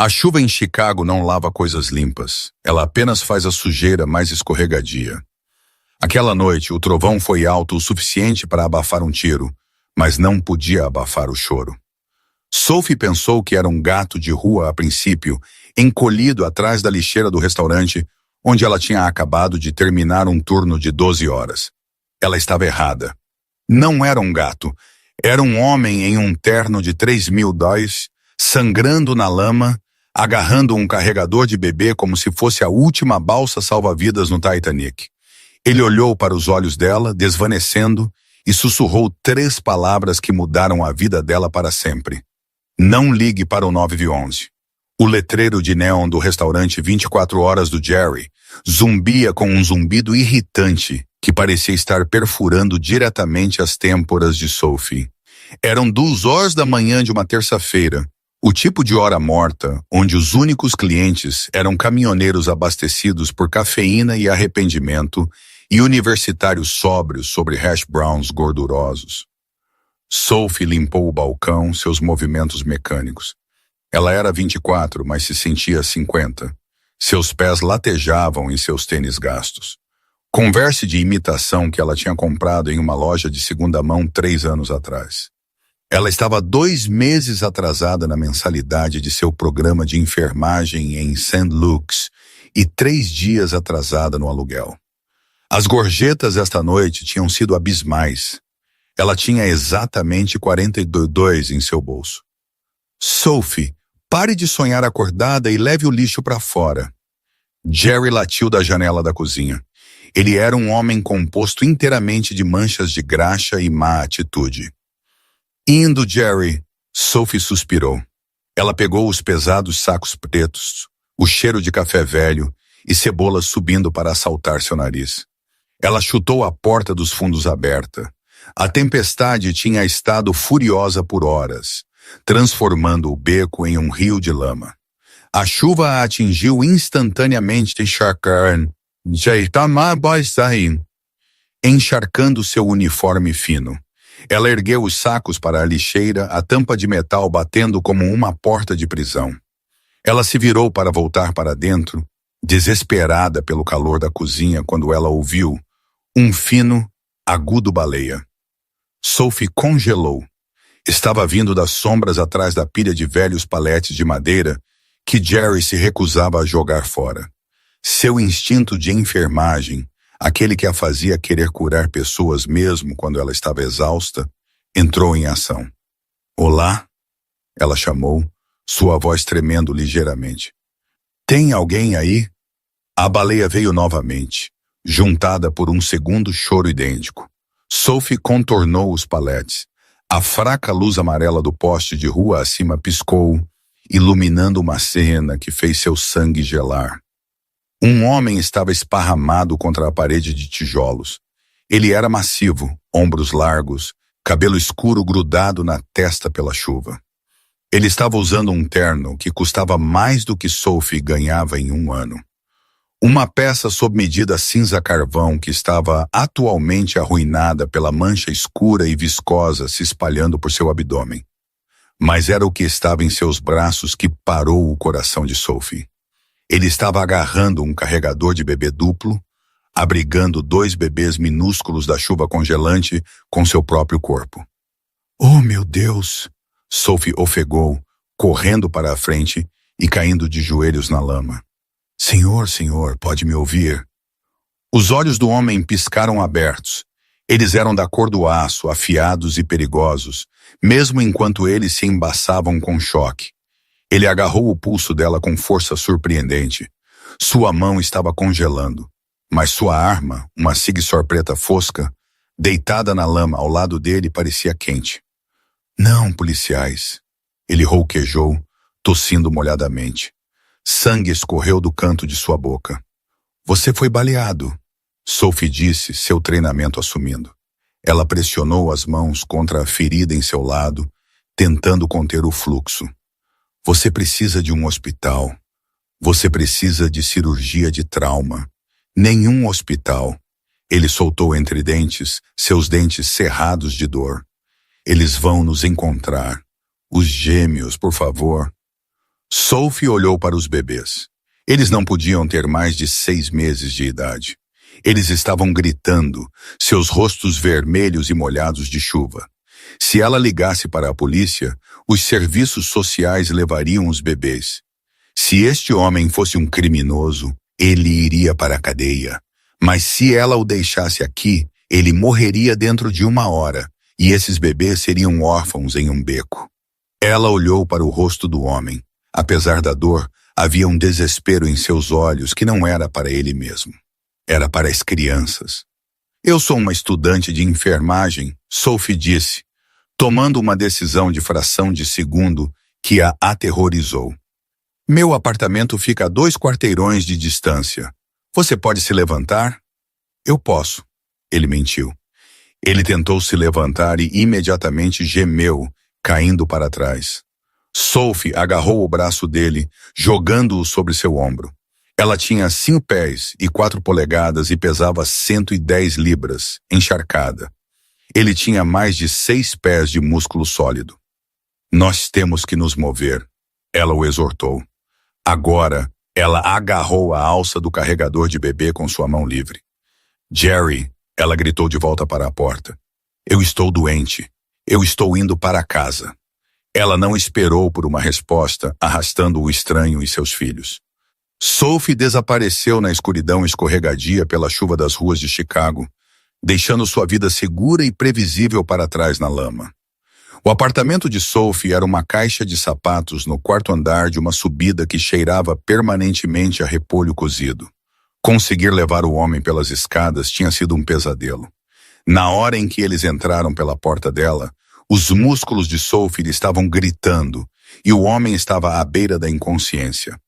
A chuva em Chicago não lava coisas limpas. Ela apenas faz a sujeira mais escorregadia. Aquela noite, o trovão foi alto o suficiente para abafar um tiro, mas não podia abafar o choro. Sophie pensou que era um gato de rua a princípio, encolhido atrás da lixeira do restaurante, onde ela tinha acabado de terminar um turno de 12 horas. Ela estava errada. Não era um gato. Era um homem em um terno de $3.000, sangrando na lama, agarrando um carregador de bebê como se fosse a última balsa salva-vidas no Titanic. Ele olhou para os olhos dela, desvanecendo, e sussurrou 3 palavras que mudaram a vida dela para sempre. Não ligue para o 911. O letreiro de neon do restaurante 24 horas do Jerry zumbia com um zumbido irritante que parecia estar perfurando diretamente as têmporas de Sophie. Eram 2 horas da manhã de uma terça-feira, o tipo de hora morta onde os únicos clientes eram caminhoneiros abastecidos por cafeína e arrependimento e universitários sóbrios sobre hash browns gordurosos. Sophie limpou o balcão, seus movimentos mecânicos. Ela era 24, mas se sentia 50. Seus pés latejavam em seus tênis gastos. Converse de imitação que ela tinha comprado em uma loja de segunda mão 3 anos atrás. Ela estava 2 meses atrasada na mensalidade de seu programa de enfermagem em St. Luke's e 3 dias atrasada no aluguel. As gorjetas esta noite tinham sido abismais. Ela tinha exatamente 42 em seu bolso. Sophie, pare de sonhar acordada e leve o lixo para fora. Jerry latiu da janela da cozinha. Ele era um homem composto inteiramente de manchas de graxa e má atitude. Indo, Jerry, Sophie suspirou. Ela pegou os pesados sacos pretos, o cheiro de café velho e cebolas subindo para assaltar seu nariz. Ela chutou a porta dos fundos aberta. A tempestade tinha estado furiosa por horas, transformando o beco em um rio de lama. A chuva a atingiu instantaneamente encharcando seu uniforme fino. Ela ergueu os sacos para a lixeira, a tampa de metal batendo como uma porta de prisão. Ela se virou para voltar para dentro, desesperada pelo calor da cozinha quando ela ouviu um fino, agudo baleia. Sophie congelou. Estava vindo das sombras atrás da pilha de velhos paletes de madeira que Jerry se recusava a jogar fora. Seu instinto de enfermagem, aquele que a fazia querer curar pessoas mesmo quando ela estava exausta, entrou em ação. Olá? Ela chamou, sua voz tremendo ligeiramente. Tem alguém aí? A baleia veio novamente, juntada por um segundo choro idêntico. Sophie contornou os paletes. A fraca luz amarela do poste de rua acima piscou, iluminando uma cena que fez seu sangue gelar. Um homem estava esparramado contra a parede de tijolos. Ele era massivo, ombros largos, cabelo escuro grudado na testa pela chuva. Ele estava usando um terno que custava mais do que Sophie ganhava em 1 ano. Uma peça sob medida cinza-carvão que estava atualmente arruinada pela mancha escura e viscosa se espalhando por seu abdômen. Mas era o que estava em seus braços que parou o coração de Sophie. Ele estava agarrando um carregador de bebê duplo, abrigando 2 bebês minúsculos da chuva congelante com seu próprio corpo. Oh, meu Deus! Sophie ofegou, correndo para a frente e caindo de joelhos na lama. Senhor, pode me ouvir? Os olhos do homem piscaram abertos. Eles eram da cor do aço, afiados e perigosos, mesmo enquanto eles se embaçavam com choque. Ele agarrou o pulso dela com força surpreendente. Sua mão estava congelando, mas sua arma, uma Sig-Sauer preta fosca, deitada na lama ao lado dele, parecia quente. Não, policiais. Ele rouquejou, tossindo molhadamente. Sangue escorreu do canto de sua boca. Você foi baleado, Sophie disse, seu treinamento assumindo. Ela pressionou as mãos contra a ferida em seu lado, tentando conter o fluxo. Você precisa de um hospital. Você precisa de cirurgia de trauma. Nenhum hospital. Ele soltou entre dentes, seus dentes cerrados de dor. Eles vão nos encontrar. Os gêmeos, por favor. Sophie olhou para os bebês. Eles não podiam ter mais de 6 meses de idade. Eles estavam gritando, seus rostos vermelhos e molhados de chuva. Se ela ligasse para a polícia, os serviços sociais levariam os bebês. Se este homem fosse um criminoso, ele iria para a cadeia. Mas se ela o deixasse aqui, ele morreria dentro de 1 hora, e esses bebês seriam órfãos em um beco. Ela olhou para o rosto do homem. Apesar da dor, havia um desespero em seus olhos que não era para ele mesmo. Era para as crianças. Eu sou uma estudante de enfermagem, Sophie disse, tomando uma decisão de fração de segundo que a aterrorizou. Meu apartamento fica a 2 quarteirões de distância. Você pode se levantar? Eu posso. Ele mentiu. Ele tentou se levantar e imediatamente gemeu, caindo para trás. Sophie agarrou o braço dele, jogando-o sobre seu ombro. Ela tinha 5 pés e 4 polegadas e pesava 110 libras, encharcada. Ele tinha mais de 6 pés de músculo sólido. Nós temos que nos mover, ela o exortou. Agora, ela agarrou a alça do carregador de bebê com sua mão livre. Jerry, ela gritou de volta para a porta. Eu estou doente. Eu estou indo para casa. Ela não esperou por uma resposta, arrastando o estranho e seus filhos. Sophie desapareceu na escuridão escorregadia pela chuva das ruas de Chicago, deixando sua vida segura e previsível para trás na lama. O apartamento de Sophie era uma caixa de sapatos no 4º andar de uma subida que cheirava permanentemente a repolho cozido. Conseguir levar o homem pelas escadas tinha sido um pesadelo. Na hora em que eles entraram pela porta dela, os músculos de Sophie estavam gritando e o homem estava à beira da inconsciência.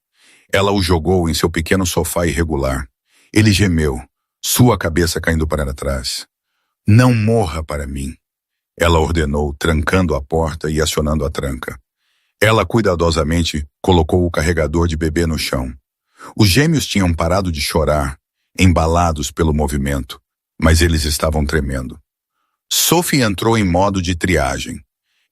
Ela o jogou em seu pequeno sofá irregular. Ele gemeu, sua cabeça caindo para trás. Não morra para mim, ela ordenou, trancando a porta e acionando a tranca. Ela cuidadosamente colocou o carregador de bebê no chão. Os gêmeos tinham parado de chorar, embalados pelo movimento, mas eles estavam tremendo. Sophie entrou em modo de triagem.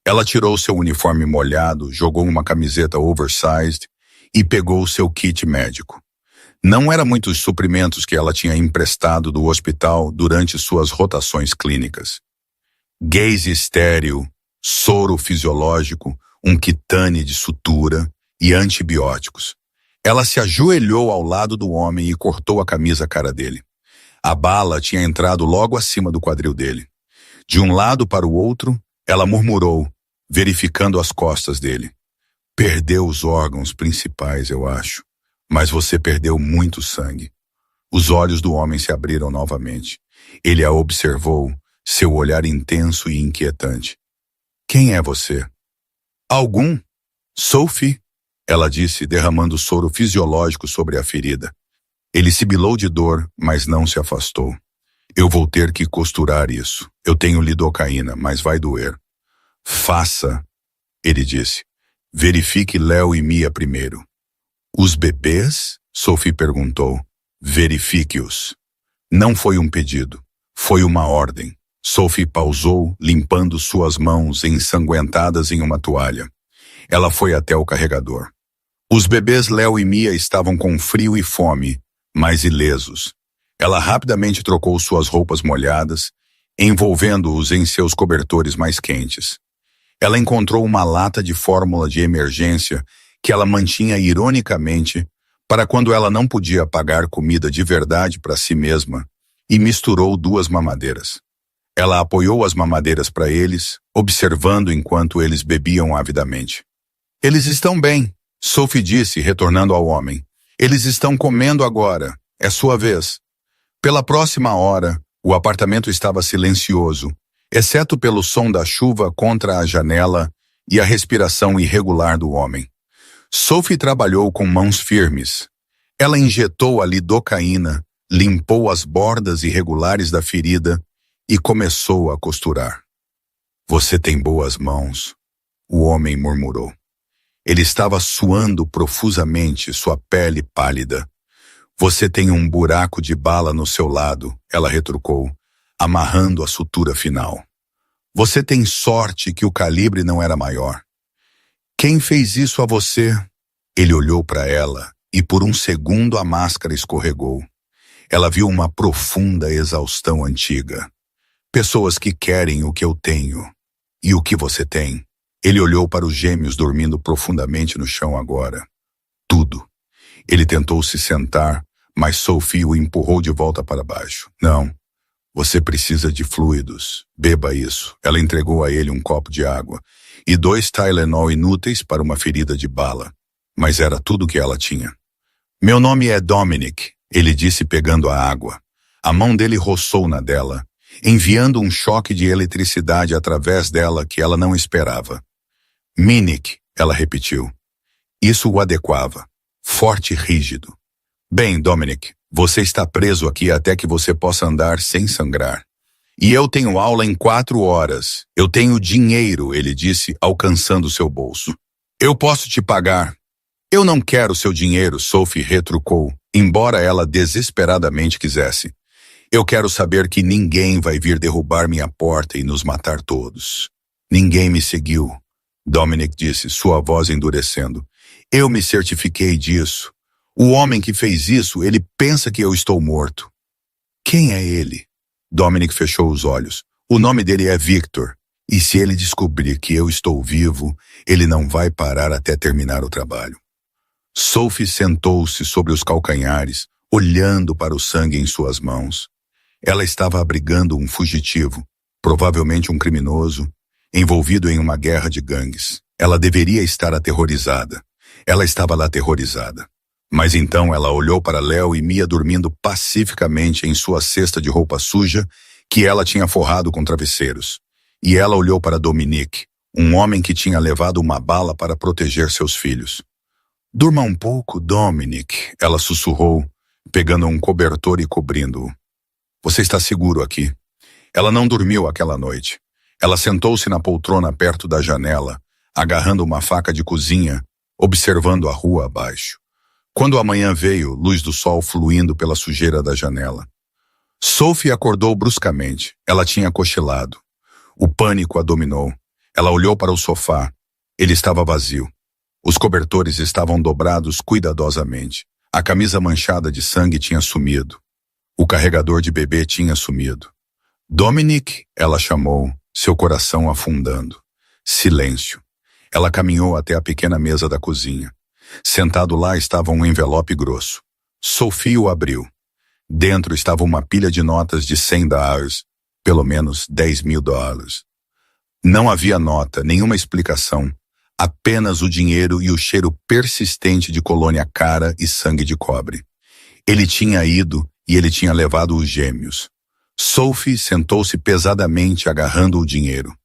Ela tirou seu uniforme molhado, jogou uma camiseta oversized e pegou seu kit médico. Não eram muitos suprimentos que ela tinha emprestado do hospital durante suas rotações clínicas. Gaze estéril, soro fisiológico, um quitane de sutura e antibióticos. Ela se ajoelhou ao lado do homem e cortou a camisa à cara dele. A bala tinha entrado logo acima do quadril dele. De um lado para o outro, ela murmurou, verificando as costas dele. Perdeu os órgãos principais, eu acho. Mas você perdeu muito sangue. Os olhos do homem se abriram novamente. Ele a observou, seu olhar intenso e inquietante. Quem é você? Algum? Sophie, ela disse, derramando soro fisiológico sobre a ferida. Ele sibilou de dor, mas não se afastou. Eu vou ter que costurar isso. Eu tenho lidocaína, mas vai doer. Faça, ele disse. Verifique Léo e Mia primeiro. Os bebês? Sophie perguntou. Verifique-os. Não foi um pedido. Foi uma ordem. Sophie pausou, limpando suas mãos ensanguentadas em uma toalha. Ela foi até o carregador. Os bebês Léo e Mia estavam com frio e fome, mas ilesos. Ela rapidamente trocou suas roupas molhadas, envolvendo-os em seus cobertores mais quentes. Ela encontrou uma lata de fórmula de emergência que ela mantinha ironicamente para quando ela não podia pagar comida de verdade para si mesma e misturou 2 mamadeiras. Ela apoiou as mamadeiras para eles, observando enquanto eles bebiam avidamente. Eles estão bem, Sophie disse, retornando ao homem. Eles estão comendo agora. É sua vez. Pela próxima hora, o apartamento estava silencioso, exceto pelo som da chuva contra a janela e a respiração irregular do homem. Sophie trabalhou com mãos firmes. Ela injetou a lidocaína, limpou as bordas irregulares da ferida e começou a costurar. Você tem boas mãos, o homem murmurou. Ele estava suando profusamente, sua pele pálida. Você tem um buraco de bala no seu lado, ela retrucou, amarrando a sutura final. Você tem sorte que o calibre não era maior. Quem fez isso a você? Ele olhou para ela e por um segundo a máscara escorregou. Ela viu uma profunda exaustão antiga. Pessoas que querem o que eu tenho. E o que você tem? Ele olhou para os gêmeos dormindo profundamente no chão agora. Tudo. Ele tentou se sentar, mas Sophie o empurrou de volta para baixo. Não. Você precisa de fluidos. Beba isso. Ela entregou a ele um copo de água e 2 Tylenol inúteis para uma ferida de bala. Mas era tudo que ela tinha. Meu nome é Dominic, ele disse pegando a água. A mão dele roçou na dela, enviando um choque de eletricidade através dela que ela não esperava. Minnick, ela repetiu. Isso o adequava. Forte e rígido. Bem, Dominic, você está preso aqui até que você possa andar sem sangrar. E eu tenho aula em 4 horas. Eu tenho dinheiro, ele disse, alcançando seu bolso. Eu posso te pagar. Eu não quero seu dinheiro, Sophie retrucou, embora ela desesperadamente quisesse. Eu quero saber que ninguém vai vir derrubar minha porta e nos matar todos. Ninguém me seguiu, Dominic disse, sua voz endurecendo. Eu me certifiquei disso. O homem que fez isso, ele pensa que eu estou morto. Quem é ele? Dominic fechou os olhos. O nome dele é Victor. E se ele descobrir que eu estou vivo, ele não vai parar até terminar o trabalho. Sophie sentou-se sobre os calcanhares, olhando para o sangue em suas mãos. Ela estava abrigando um fugitivo, provavelmente um criminoso, envolvido em uma guerra de gangues. Ela deveria estar aterrorizada. Ela estava lá aterrorizada. Mas então ela olhou para Léo e Mia dormindo pacificamente em sua cesta de roupa suja que ela tinha forrado com travesseiros. E ela olhou para Dominique, um homem que tinha levado uma bala para proteger seus filhos. Durma um pouco, Dominic, ela sussurrou, pegando um cobertor e cobrindo-o. Você está seguro aqui. Ela não dormiu aquela noite. Ela sentou-se na poltrona perto da janela, agarrando uma faca de cozinha, observando a rua abaixo. Quando a manhã veio, luz do sol fluindo pela sujeira da janela. Sophie acordou bruscamente. Ela tinha cochilado. O pânico a dominou. Ela olhou para o sofá. Ele estava vazio. Os cobertores estavam dobrados cuidadosamente. A camisa manchada de sangue tinha sumido. O carregador de bebê tinha sumido. Dominic, ela chamou, seu coração afundando. Silêncio. Ela caminhou até a pequena mesa da cozinha. Sentado lá estava um envelope grosso. Sophie o abriu. Dentro estava uma pilha de notas de $100, pelo menos $10.000. Não havia nota, nenhuma explicação. Apenas o dinheiro e o cheiro persistente de colônia cara e sangue de cobre. Ele tinha ido e ele tinha levado os gêmeos. Sophie sentou-se pesadamente agarrando o dinheiro.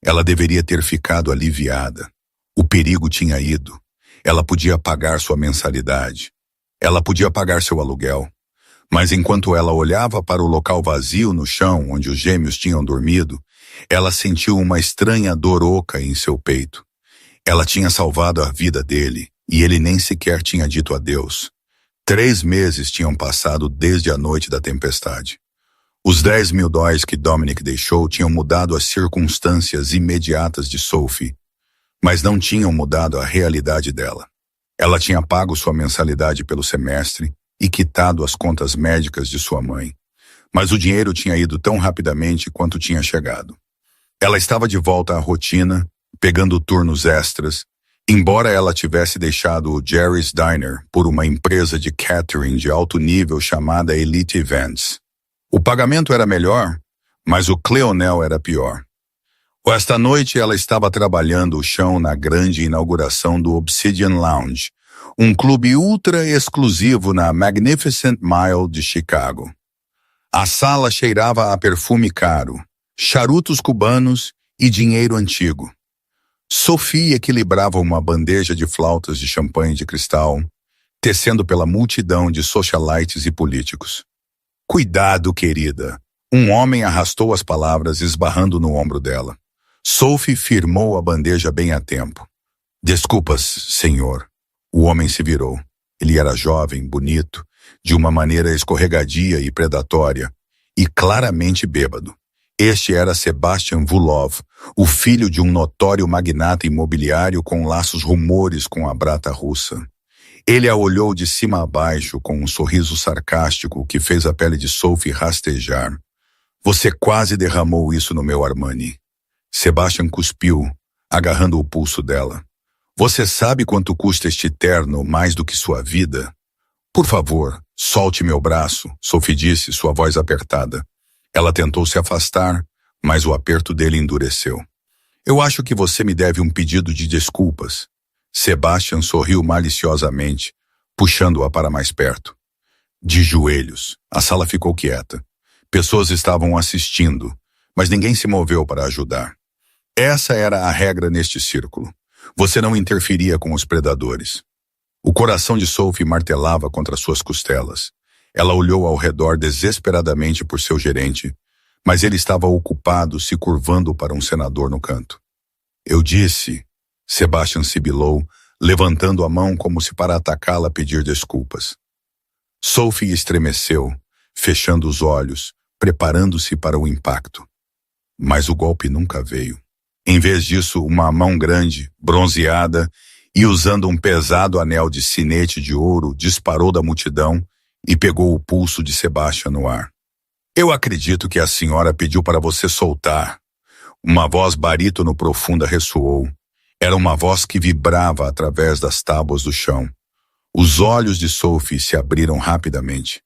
Ela deveria ter ficado aliviada. O perigo tinha ido. Ela podia pagar sua mensalidade. Ela podia pagar seu aluguel. Mas enquanto ela olhava para o local vazio no chão onde os gêmeos tinham dormido, ela sentiu uma estranha dor oca em seu peito. Ela tinha salvado a vida dele e ele nem sequer tinha dito adeus. 3 meses tinham passado desde a noite da tempestade. Os $10.000 que Dominic deixou tinham mudado as circunstâncias imediatas de Sophie, mas não tinham mudado a realidade dela. Ela tinha pago sua mensalidade pelo semestre e quitado as contas médicas de sua mãe, mas o dinheiro tinha ido tão rapidamente quanto tinha chegado. Ela estava de volta à rotina, pegando turnos extras, embora ela tivesse deixado o Jerry's Diner por uma empresa de catering de alto nível chamada Elite Events. O pagamento era melhor, mas o Cleonel era pior. Esta noite ela estava trabalhando o chão na grande inauguração do Obsidian Lounge, um clube ultra exclusivo na Magnificent Mile de Chicago. A sala cheirava a perfume caro, charutos cubanos e dinheiro antigo. Sophie equilibrava uma bandeja de flautas de champanhe de cristal, tecendo pela multidão de socialites e políticos. Cuidado, querida. Um homem arrastou as palavras esbarrando no ombro dela. Sophie firmou a bandeja bem a tempo. Desculpas, senhor. O homem se virou. Ele era jovem, bonito, de uma maneira escorregadia e predatória, e claramente bêbado. Este era Sebastian Vulov, o filho de um notório magnata imobiliário com laços rumores com a brata russa. Ele a olhou de cima a baixo com um sorriso sarcástico que fez a pele de Sophie rastejar. Você quase derramou isso no meu Armani. Sebastian cuspiu, agarrando o pulso dela. Você sabe quanto custa este terno mais do que sua vida? Por favor, solte meu braço, Sophie disse, sua voz apertada. Ela tentou se afastar, mas o aperto dele endureceu. Eu acho que você me deve um pedido de desculpas. Sebastian sorriu maliciosamente, puxando-a para mais perto. De joelhos, a sala ficou quieta. Pessoas estavam assistindo, mas ninguém se moveu para ajudar. Essa era a regra neste círculo. Você não interferia com os predadores. O coração de Sophie martelava contra suas costelas. Ela olhou ao redor desesperadamente por seu gerente, mas ele estava ocupado se curvando para um senador no canto. Eu disse, Sebastian sibilou, levantando a mão como se para atacá-la pedir desculpas. Sophie estremeceu, fechando os olhos, preparando-se para o impacto. Mas o golpe nunca veio. Em vez disso, uma mão grande, bronzeada e usando um pesado anel de sinete de ouro, disparou da multidão e pegou o pulso de Sebastian no ar. Eu acredito que a senhora pediu para você soltar. Uma voz barítono profunda ressoou. Era uma voz que vibrava através das tábuas do chão. Os olhos de Sophie se abriram rapidamente.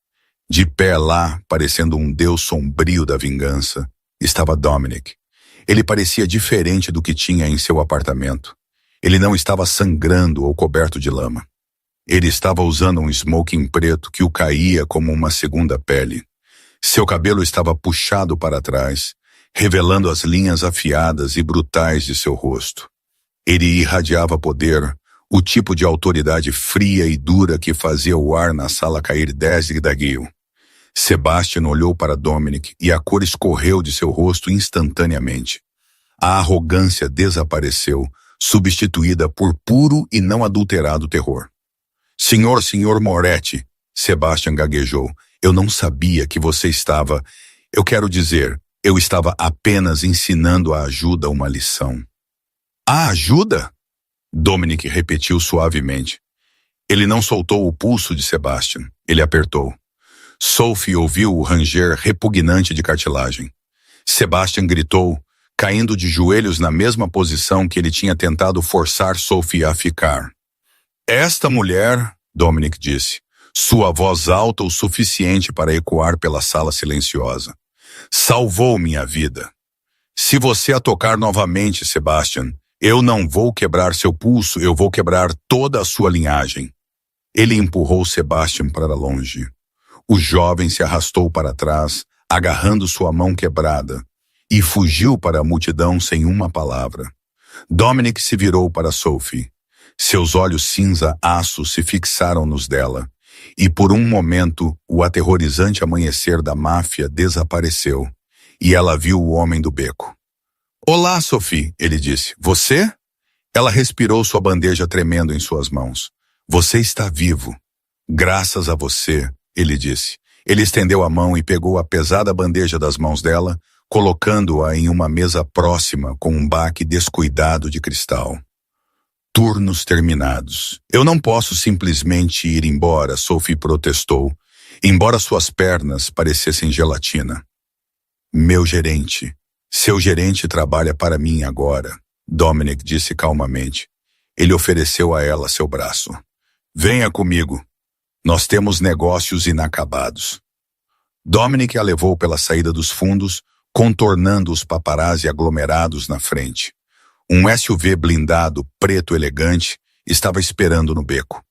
De pé lá, parecendo um deus sombrio da vingança, estava Dominic. Ele parecia diferente do que tinha em seu apartamento. Ele não estava sangrando ou coberto de lama. Ele estava usando um smoking preto que o caía como uma segunda pele. Seu cabelo estava puxado para trás, revelando as linhas afiadas e brutais de seu rosto. Ele irradiava poder, o tipo de autoridade fria e dura que fazia o ar na sala cair 10 daguio. Sebastian olhou para Dominic e a cor escorreu de seu rosto instantaneamente. A arrogância desapareceu, substituída por puro e não adulterado terror. Senhor Moretti, Sebastian gaguejou, eu não sabia que você estava... Eu quero dizer, eu estava apenas ensinando a ajuda uma lição. A ajuda? Dominic repetiu suavemente. Ele não soltou o pulso de Sebastian, ele apertou. Sophie ouviu o ranger repugnante de cartilagem. Sebastian gritou, caindo de joelhos na mesma posição que ele tinha tentado forçar Sophie a ficar. Esta mulher, Dominic disse, sua voz alta o suficiente para ecoar pela sala silenciosa, salvou minha vida. Se você a tocar novamente, Sebastian, eu não vou quebrar seu pulso, eu vou quebrar toda a sua linhagem. Ele empurrou Sebastian para longe. O jovem se arrastou para trás, agarrando sua mão quebrada, e fugiu para a multidão sem uma palavra. Dominic se virou para Sophie. Seus olhos cinza-aço se fixaram nos dela, e por um momento o aterrorizante amanhecer da máfia desapareceu, e ela viu o homem do beco. Olá, Sophie, ele disse. Você? Ela respirou sua bandeja tremendo em suas mãos. Você está vivo. Graças a você, ele disse. Ele estendeu a mão e pegou a pesada bandeja das mãos dela, colocando-a em uma mesa próxima com um baque descuidado de cristal. Turnos terminados. Eu não posso simplesmente ir embora, Sophie protestou, embora suas pernas parecessem gelatina. Meu gerente. Seu gerente trabalha para mim agora, Dominic disse calmamente. Ele ofereceu a ela seu braço. Venha comigo. Nós temos negócios inacabados. Dominic a levou pela saída dos fundos, contornando os paparazzi aglomerados na frente. Um SUV blindado, preto elegante, estava esperando no beco.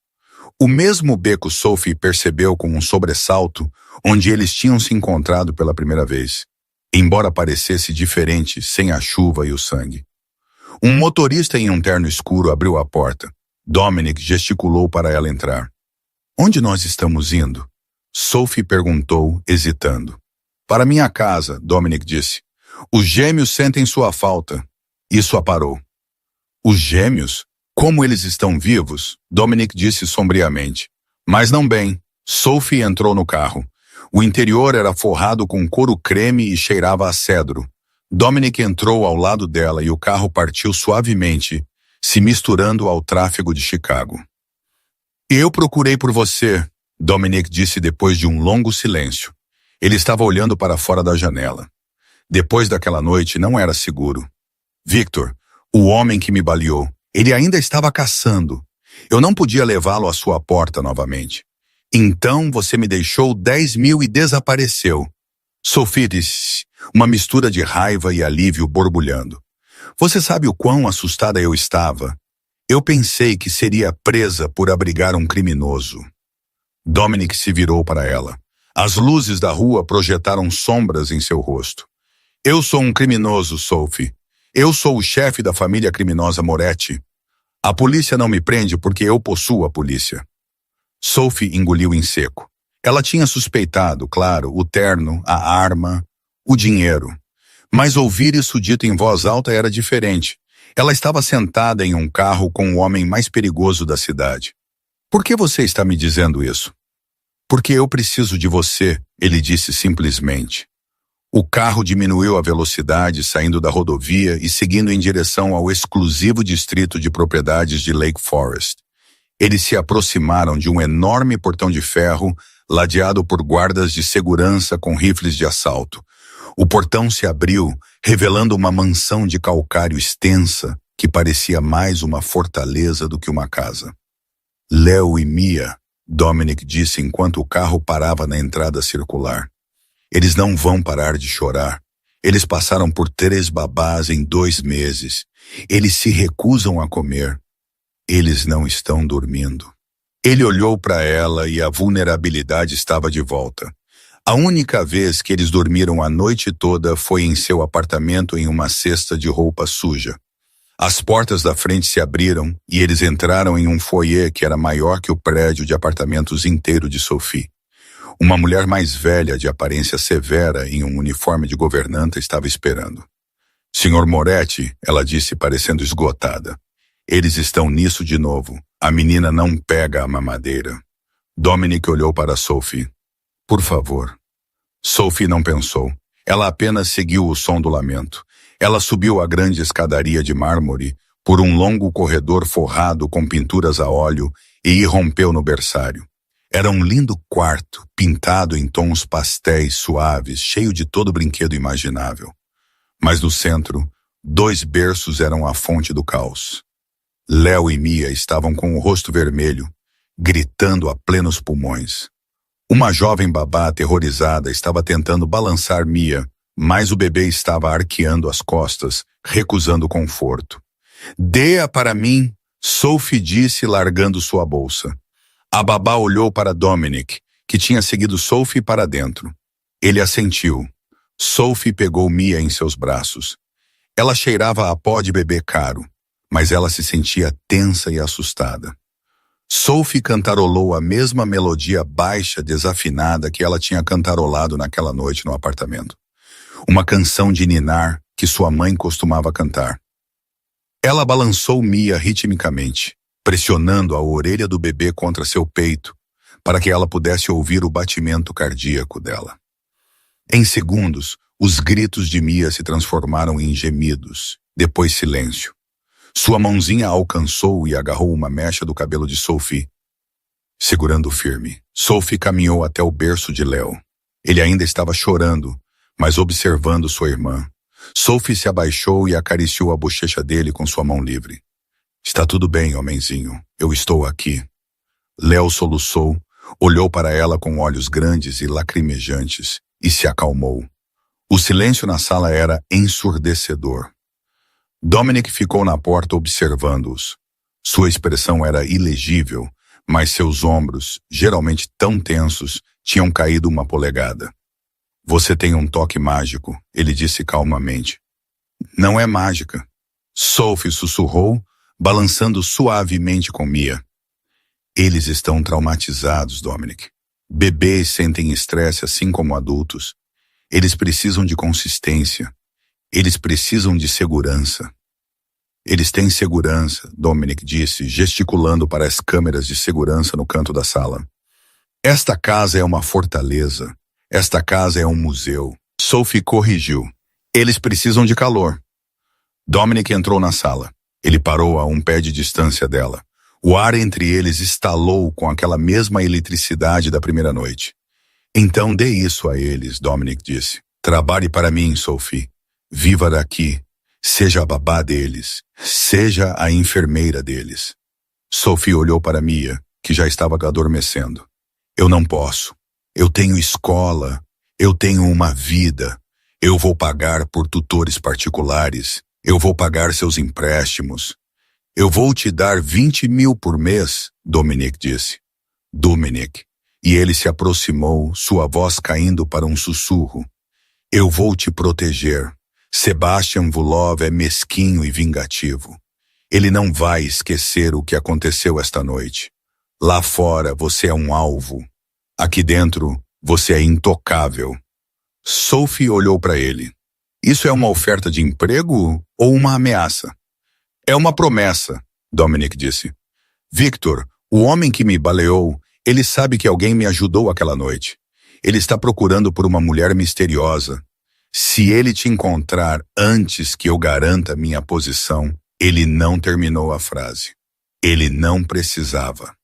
O mesmo beco Sophie percebeu com um sobressalto onde eles tinham se encontrado pela primeira vez, embora parecesse diferente sem a chuva e o sangue. Um motorista em um terno escuro abriu a porta. Dominic gesticulou para ela entrar. Onde nós estamos indo? Sophie perguntou, hesitando. Para minha casa, Dominic disse. Os gêmeos sentem sua falta. Isso a parou. Os gêmeos? Como eles estão vivos? Dominic disse sombriamente. Mas não bem. Sophie entrou no carro. O interior era forrado com couro creme e cheirava a cedro. Dominic entrou ao lado dela e o carro partiu suavemente, se misturando ao tráfego de Chicago. Eu procurei por você, Dominic disse depois de um longo silêncio. Ele estava olhando para fora da janela. Depois daquela noite não era seguro. Victor, o homem que me baleou, ele ainda estava caçando. Eu não podia levá-lo à sua porta novamente. Então você me deixou 10.000 e desapareceu. Sophie disse, uma mistura de raiva e alívio borbulhando. Você sabe o quão assustada eu estava? Eu pensei que seria presa por abrigar um criminoso. Dominic se virou para ela. As luzes da rua projetaram sombras em seu rosto. Eu sou um criminoso, Sophie. Eu sou o chefe da família criminosa Moretti. A polícia não me prende porque eu possuo a polícia. Sophie engoliu em seco. Ela tinha suspeitado, claro, o terno, a arma, o dinheiro. Mas ouvir isso dito em voz alta era diferente. Ela estava sentada em um carro com o homem mais perigoso da cidade. Por que você está me dizendo isso? Porque eu preciso de você, ele disse simplesmente. O carro diminuiu a velocidade, saindo da rodovia e seguindo em direção ao exclusivo distrito de propriedades de Lake Forest. Eles se aproximaram de um enorme portão de ferro, ladeado por guardas de segurança com rifles de assalto. O portão se abriu, revelando uma mansão de calcário extensa, que parecia mais uma fortaleza do que uma casa. Leo e Mia, Dominic disse enquanto o carro parava na entrada circular. Eles não vão parar de chorar. Eles passaram por 3 babás em 2 meses. Eles se recusam a comer. Eles não estão dormindo. Ele olhou para ela e a vulnerabilidade estava de volta. A única vez que eles dormiram a noite toda foi em seu apartamento em uma cesta de roupa suja. As portas da frente se abriram e eles entraram em um foyer que era maior que o prédio de apartamentos inteiro de Sophie. Uma mulher mais velha, de aparência severa, em um uniforme de governanta, estava esperando. Sr. Moretti, ela disse parecendo esgotada. Eles estão nisso de novo. A menina não pega a mamadeira. Dominic olhou para Sophie. Por favor. Sophie não pensou. Ela apenas seguiu o som do lamento. Ela subiu a grande escadaria de mármore, por um longo corredor forrado com pinturas a óleo e irrompeu no berçário. Era um lindo quarto, pintado em tons pastéis suaves, cheio de todo brinquedo imaginável. Mas no centro, 2 berços eram a fonte do caos. Leo e Mia estavam com o rosto vermelho, gritando a plenos pulmões. Uma jovem babá aterrorizada estava tentando balançar Mia, mas o bebê estava arqueando as costas, recusando conforto. Dê-a para mim, Sophie disse, largando sua bolsa. A babá olhou para Dominic, que tinha seguido Sophie para dentro. Ele assentiu. Sophie pegou Mia em seus braços. Ela cheirava a pó de bebê caro, mas ela se sentia tensa e assustada. Sophie cantarolou a mesma melodia baixa, desafinada que ela tinha cantarolado naquela noite no apartamento. Uma canção de ninar que sua mãe costumava cantar. Ela balançou Mia ritmicamente, pressionando a orelha do bebê contra seu peito, para que ela pudesse ouvir o batimento cardíaco dela. Em segundos, os gritos de Mia se transformaram em gemidos, depois silêncio. Sua mãozinha alcançou e agarrou uma mecha do cabelo de Sophie. Segurando firme, Sophie caminhou até o berço de Leo. Ele ainda estava chorando, mas observando sua irmã. Sophie se abaixou e acariciou a bochecha dele com sua mão livre. Está tudo bem, homenzinho. Eu estou aqui. Leo soluçou, olhou para ela com olhos grandes e lacrimejantes e se acalmou. O silêncio na sala era ensurdecedor. Dominic ficou na porta observando-os. Sua expressão era ilegível, mas seus ombros, geralmente tão tensos, tinham caído 1 polegada. Você tem um toque mágico, ele disse calmamente. Não é mágica. Sophie sussurrou, balançando suavemente com Mia. Eles estão traumatizados, Dominic. Bebês sentem estresse assim como adultos. Eles precisam de consistência. Eles precisam de segurança. Eles têm segurança, Dominic disse, gesticulando para as câmeras de segurança no canto da sala. Esta casa é uma fortaleza. Esta casa é um museu. Sophie corrigiu. Eles precisam de calor. Dominic entrou na sala. Ele parou a um pé de distância dela. O ar entre eles estalou com aquela mesma eletricidade da primeira noite. Então dê isso a eles, Dominic disse. Trabalhe para mim, Sophie. Viva daqui. Seja a babá deles. Seja a enfermeira deles. Sophie olhou para Mia, que já estava adormecendo. Eu não posso. Eu tenho escola. Eu tenho uma vida. Eu vou pagar por tutores particulares. Eu vou pagar seus empréstimos. Eu vou te dar 20 mil por mês, Dominic disse. Dominic. E ele se aproximou, sua voz caindo para um sussurro. Eu vou te proteger. Sebastian Vulov é mesquinho e vingativo. Ele não vai esquecer o que aconteceu esta noite. Lá fora você é um alvo. Aqui dentro você é intocável. Sophie olhou para ele. Isso é uma oferta de emprego ou uma ameaça? É uma promessa, Dominic disse. Victor, o homem que me baleou, ele sabe que alguém me ajudou aquela noite. Ele está procurando por uma mulher misteriosa. Se ele te encontrar antes que eu garanta minha posição, ele não terminou a frase. Ele não precisava.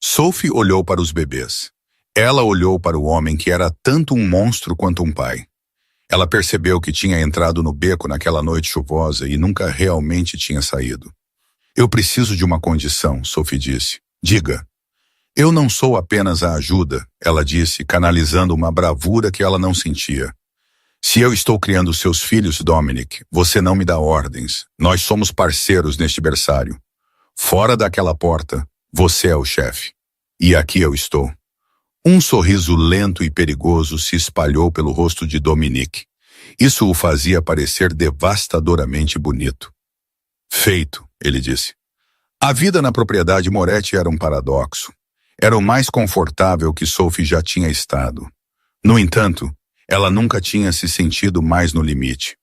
Sophie olhou para os bebês. Ela olhou para o homem que era tanto um monstro quanto um pai. Ela percebeu que tinha entrado no beco naquela noite chuvosa e nunca realmente tinha saído. Eu preciso de uma condição, Sophie disse. Diga. Eu não sou apenas a ajuda, ela disse, canalizando uma bravura que ela não sentia. Se eu estou criando seus filhos, Dominic, você não me dá ordens. Nós somos parceiros neste berçário. Fora daquela porta, você é o chefe. E aqui eu estou. Um sorriso lento e perigoso se espalhou pelo rosto de Dominic. Isso o fazia parecer devastadoramente bonito. Feito, ele disse. A vida na propriedade Moretti era um paradoxo. Era o mais confortável que Sophie já tinha estado. No entanto, ela nunca tinha se sentido mais no limite.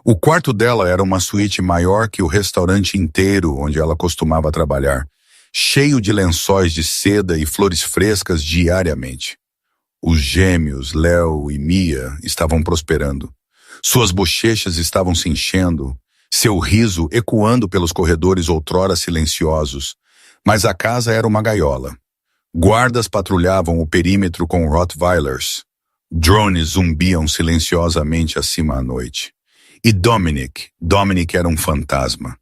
O quarto dela era uma suíte maior que o restaurante inteiro onde ela costumava trabalhar, cheio de lençóis de seda e flores frescas diariamente. Os gêmeos, Léo e Mia, estavam prosperando. Suas bochechas estavam se enchendo, seu riso ecoando pelos corredores outrora silenciosos, mas a casa era uma gaiola. Guardas patrulhavam o perímetro com Rottweilers. Drones zumbiam silenciosamente acima à noite. E Dominic era um fantasma.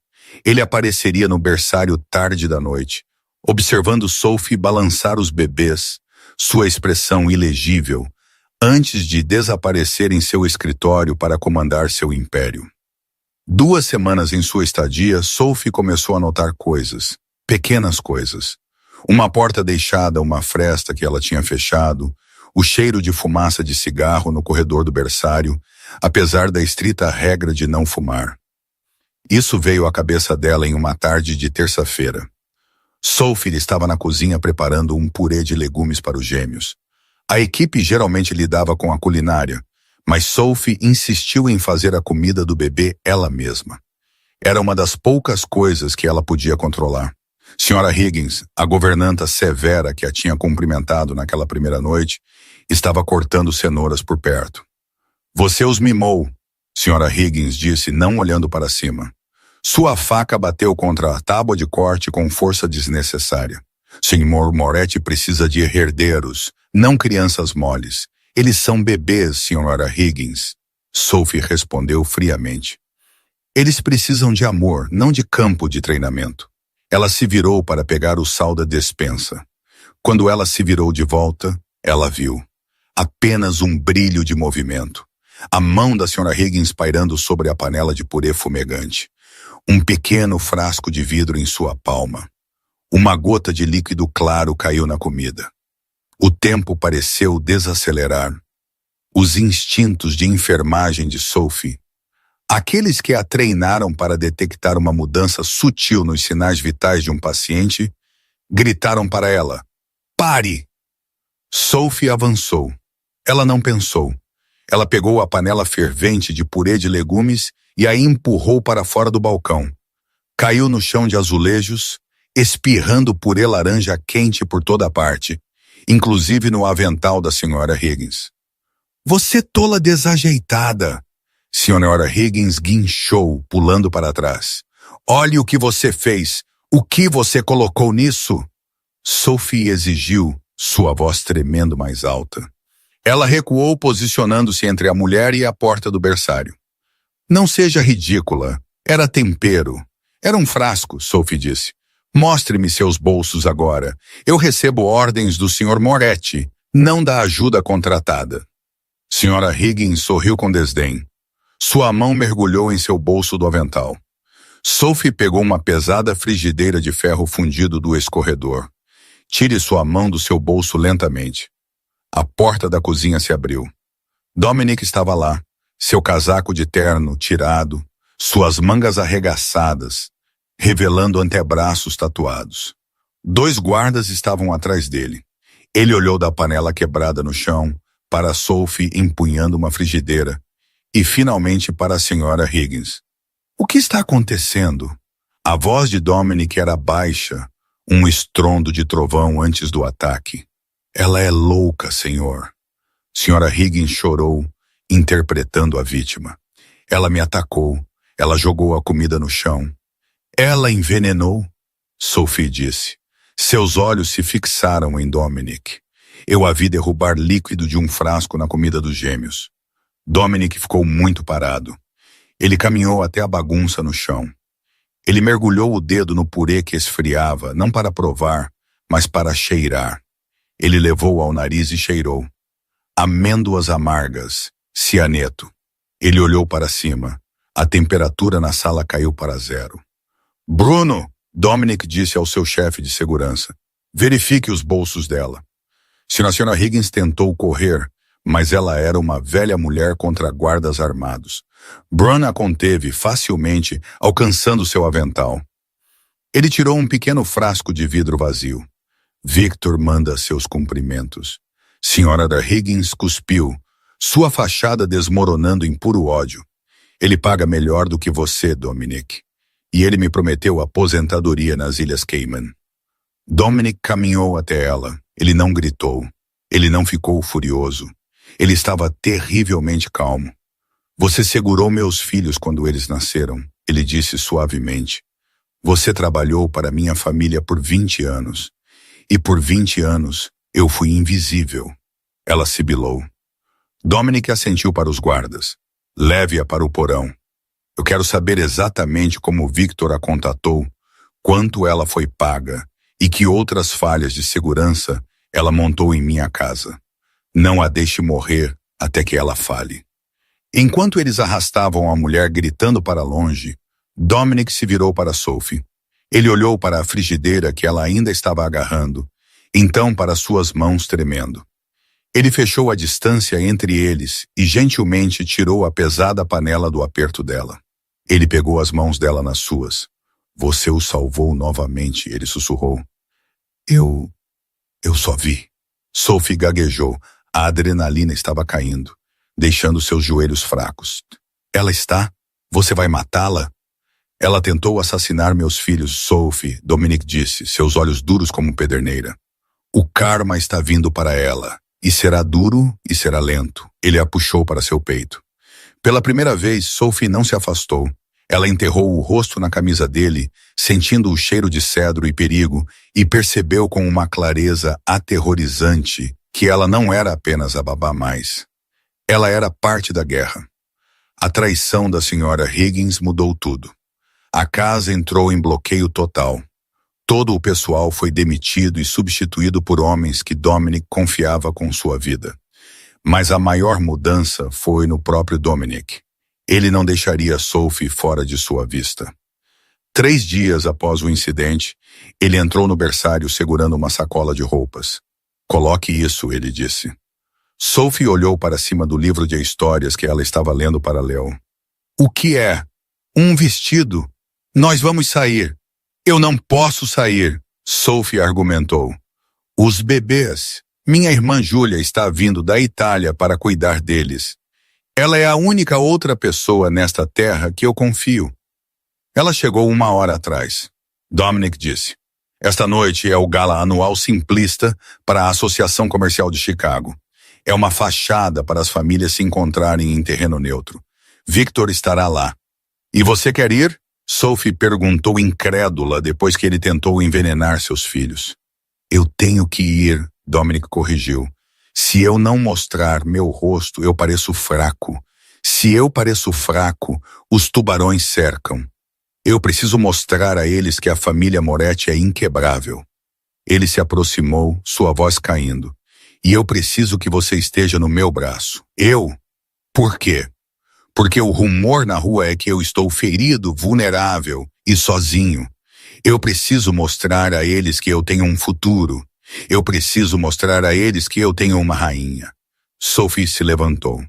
Ele apareceria no berçário tarde da noite, observando Sophie balançar os bebês, sua expressão ilegível, antes de desaparecer em seu escritório para comandar seu império. 2 semanas em sua estadia, Sophie começou a notar coisas, pequenas coisas. Uma porta deixada, uma fresta que ela tinha fechado, o cheiro de fumaça de cigarro no corredor do berçário, apesar da estrita regra de não fumar. Isso veio à cabeça dela em uma tarde de terça-feira. Sophie estava na cozinha preparando um purê de legumes para os gêmeos. A equipe geralmente lidava com a culinária, mas Sophie insistiu em fazer a comida do bebê ela mesma. Era uma das poucas coisas que ela podia controlar. Sra. Higgins, a governanta severa que a tinha cumprimentado naquela primeira noite, estava cortando cenouras por perto. Você os mimou, Sra. Higgins disse, não olhando para cima. Sua faca bateu contra a tábua de corte com força desnecessária. Sr. Moretti precisa de herdeiros, não crianças moles. Eles são bebês, Sra. Higgins. Sophie respondeu friamente. Eles precisam de amor, não de campo de treinamento. Ela se virou para pegar o sal da despensa. Quando ela se virou de volta, ela viu. Apenas um brilho de movimento. A mão da Sra. Higgins pairando sobre a panela de purê fumegante. Um pequeno frasco de vidro em sua palma. Uma gota de líquido claro caiu na comida. O tempo pareceu desacelerar. Os instintos de enfermagem de Sophie, aqueles que a treinaram para detectar uma mudança sutil nos sinais vitais de um paciente, gritaram para ela, pare! Sophie avançou. Ela não pensou. Ela pegou a panela fervente de purê de legumes e a empurrou para fora do balcão. Caiu no chão de azulejos, espirrando purê laranja quente por toda parte, inclusive no avental da Sra. Higgins. Você tola desajeitada! Sra. Higgins guinchou, pulando para trás. Olhe o que você fez! O que você colocou nisso? Sophie exigiu, sua voz tremendo mais alta. Ela recuou, posicionando-se entre a mulher e a porta do berçário. Não seja ridícula. Era tempero. Era um frasco, Sophie disse. Mostre-me seus bolsos agora. Eu recebo ordens do Sr. Moretti, não da ajuda contratada. Sra. Higgins sorriu com desdém. Sua mão mergulhou em seu bolso do avental. Sophie pegou uma pesada frigideira de ferro fundido do escorredor. Tire sua mão do seu bolso lentamente. A porta da cozinha se abriu. Dominic estava lá, seu casaco de terno tirado, suas mangas arregaçadas, revelando antebraços tatuados. 2 guardas estavam atrás dele. Ele olhou da panela quebrada no chão para Sophie empunhando uma frigideira e finalmente para a Sra. Higgins. O que está acontecendo? A voz de Dominic era baixa, um estrondo de trovão antes do ataque. Ela é louca, senhor. Sra. Higgins chorou, interpretando a vítima. Ela me atacou. Ela jogou a comida no chão. Ela envenenou? Sophie disse. Seus olhos se fixaram em Dominic. Eu a vi derrubar líquido de um frasco na comida dos gêmeos. Dominic ficou muito parado. Ele caminhou até a bagunça no chão. Ele mergulhou o dedo no purê que esfriava, não para provar, mas para cheirar. Ele levou ao nariz e cheirou. Amêndoas amargas, cianeto. Ele olhou para cima. A temperatura na sala caiu para 0. Bruno, Dominic disse ao seu chefe de segurança. Verifique os bolsos dela. A Sra. Higgins tentou correr, mas ela era uma velha mulher contra guardas armados. Brun a conteve facilmente, alcançando seu avental. Ele tirou um pequeno frasco de vidro vazio. Victor manda seus cumprimentos. Sra. Higgins cuspiu, sua fachada desmoronando em puro ódio. Ele paga melhor do que você, Dominic. E ele me prometeu aposentadoria nas Ilhas Cayman. Dominic caminhou até ela. Ele não gritou. Ele não ficou furioso. Ele estava terrivelmente calmo. Você segurou meus filhos quando eles nasceram, ele disse suavemente. Você trabalhou para minha família por 20 anos. E por 20 anos, eu fui invisível. Ela sibilou. Dominic assentiu para os guardas. Leve-a para o porão. Eu quero saber exatamente como Victor a contatou, quanto ela foi paga e que outras falhas de segurança ela montou em minha casa. Não a deixe morrer até que ela fale. Enquanto eles arrastavam a mulher gritando para longe, Dominic se virou para Sophie. Ele olhou para a frigideira que ela ainda estava agarrando, então para suas mãos tremendo. Ele fechou a distância entre eles e gentilmente tirou a pesada panela do aperto dela. Ele pegou as mãos dela nas suas. Você o salvou novamente, ele sussurrou. Eu só vi. Sophie gaguejou. A adrenalina estava caindo, deixando seus joelhos fracos. Ela está? Você vai matá-la? Ela tentou assassinar meus filhos, Sophie, Dominic disse, seus olhos duros como pederneira. O karma está vindo para ela, e será duro e será lento. Ele a puxou para seu peito. Pela primeira vez, Sophie não se afastou. Ela enterrou o rosto na camisa dele, sentindo o cheiro de cedro e perigo, e percebeu com uma clareza aterrorizante que ela não era apenas a babá mais. Ela era parte da guerra. A traição da Sra. Higgins mudou tudo. A casa entrou em bloqueio total. Todo o pessoal foi demitido e substituído por homens que Dominic confiava com sua vida. Mas a maior mudança foi no próprio Dominic. Ele não deixaria Sophie fora de sua vista. 3 dias após o incidente, ele entrou no berçário segurando uma sacola de roupas. Coloque isso, ele disse. Sophie olhou para cima do livro de histórias que ela estava lendo para Leo. O que é? Um vestido? Nós vamos sair. Eu não posso sair, Sophie argumentou. Os bebês. Minha irmã Júlia está vindo da Itália para cuidar deles. Ela é a única outra pessoa nesta terra que eu confio. Ela chegou 1 hora atrás. Dominic disse. Esta noite é o gala anual simplista para a Associação Comercial de Chicago. É uma fachada para as famílias se encontrarem em terreno neutro. Victor estará lá. E você quer ir? Sophie perguntou incrédula depois que ele tentou envenenar seus filhos. Eu tenho que ir, Dominic corrigiu. Se eu não mostrar meu rosto, eu pareço fraco. Se eu pareço fraco, os tubarões cercam. Eu preciso mostrar a eles que a família Moretti é inquebrável. Ele se aproximou, sua voz caindo. E eu preciso que você esteja no meu braço. Eu? Por quê? Porque o rumor na rua é que eu estou ferido, vulnerável e sozinho. Eu preciso mostrar a eles que eu tenho um futuro. Eu preciso mostrar a eles que eu tenho uma rainha. Sophie se levantou.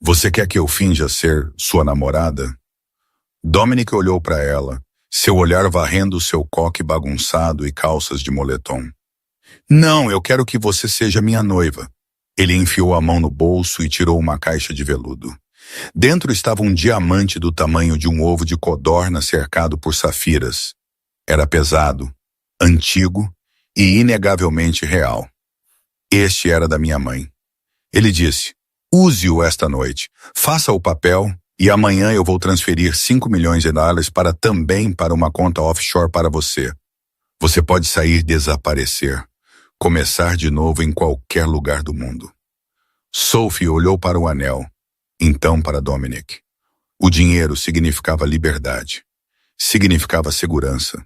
Você quer que eu finja ser sua namorada? Dominic olhou para ela, seu olhar varrendo seu coque bagunçado e calças de moletom. Não, eu quero que você seja minha noiva. Ele enfiou a mão no bolso e tirou uma caixa de veludo. Dentro estava um diamante do tamanho de um ovo de codorna cercado por safiras. Era pesado, antigo e inegavelmente real. Este era da minha mãe. Ele disse, use-o esta noite, faça o papel e amanhã eu vou transferir $5 milhões também para uma conta offshore para você. Você pode sair e desaparecer, começar de novo em qualquer lugar do mundo. Sophie olhou para o anel, então para Dominic. O dinheiro significava liberdade, significava segurança.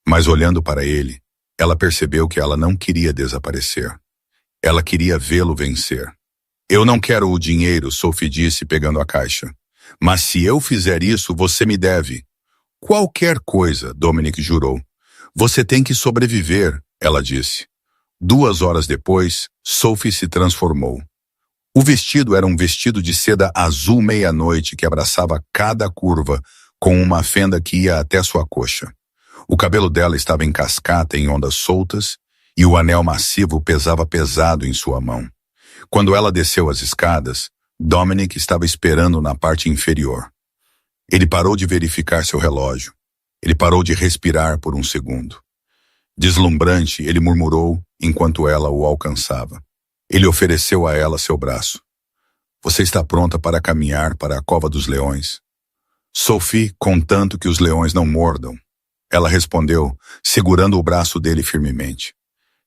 Mas olhando para ele, ela percebeu que ela não queria desaparecer. Ela queria vê-lo vencer. Eu não quero o dinheiro, Sophie disse pegando a caixa. Mas se eu fizer isso, você me deve. Qualquer coisa, Dominic jurou. Você tem que sobreviver, ela disse. 2 horas depois, Sophie se transformou. O vestido era um vestido de seda azul meia-noite que abraçava cada curva com uma fenda que ia até sua coxa. O cabelo dela estava em cascata em ondas soltas e o anel massivo pesava pesado em sua mão. Quando ela desceu as escadas, Dominic estava esperando na parte inferior. Ele parou de verificar seu relógio. Ele parou de respirar por um segundo. Deslumbrante, ele murmurou enquanto ela o alcançava. Ele ofereceu a ela seu braço. Você está pronta para caminhar para a cova dos leões? Sophie, contanto que os leões não mordam. Ela respondeu, segurando o braço dele firmemente.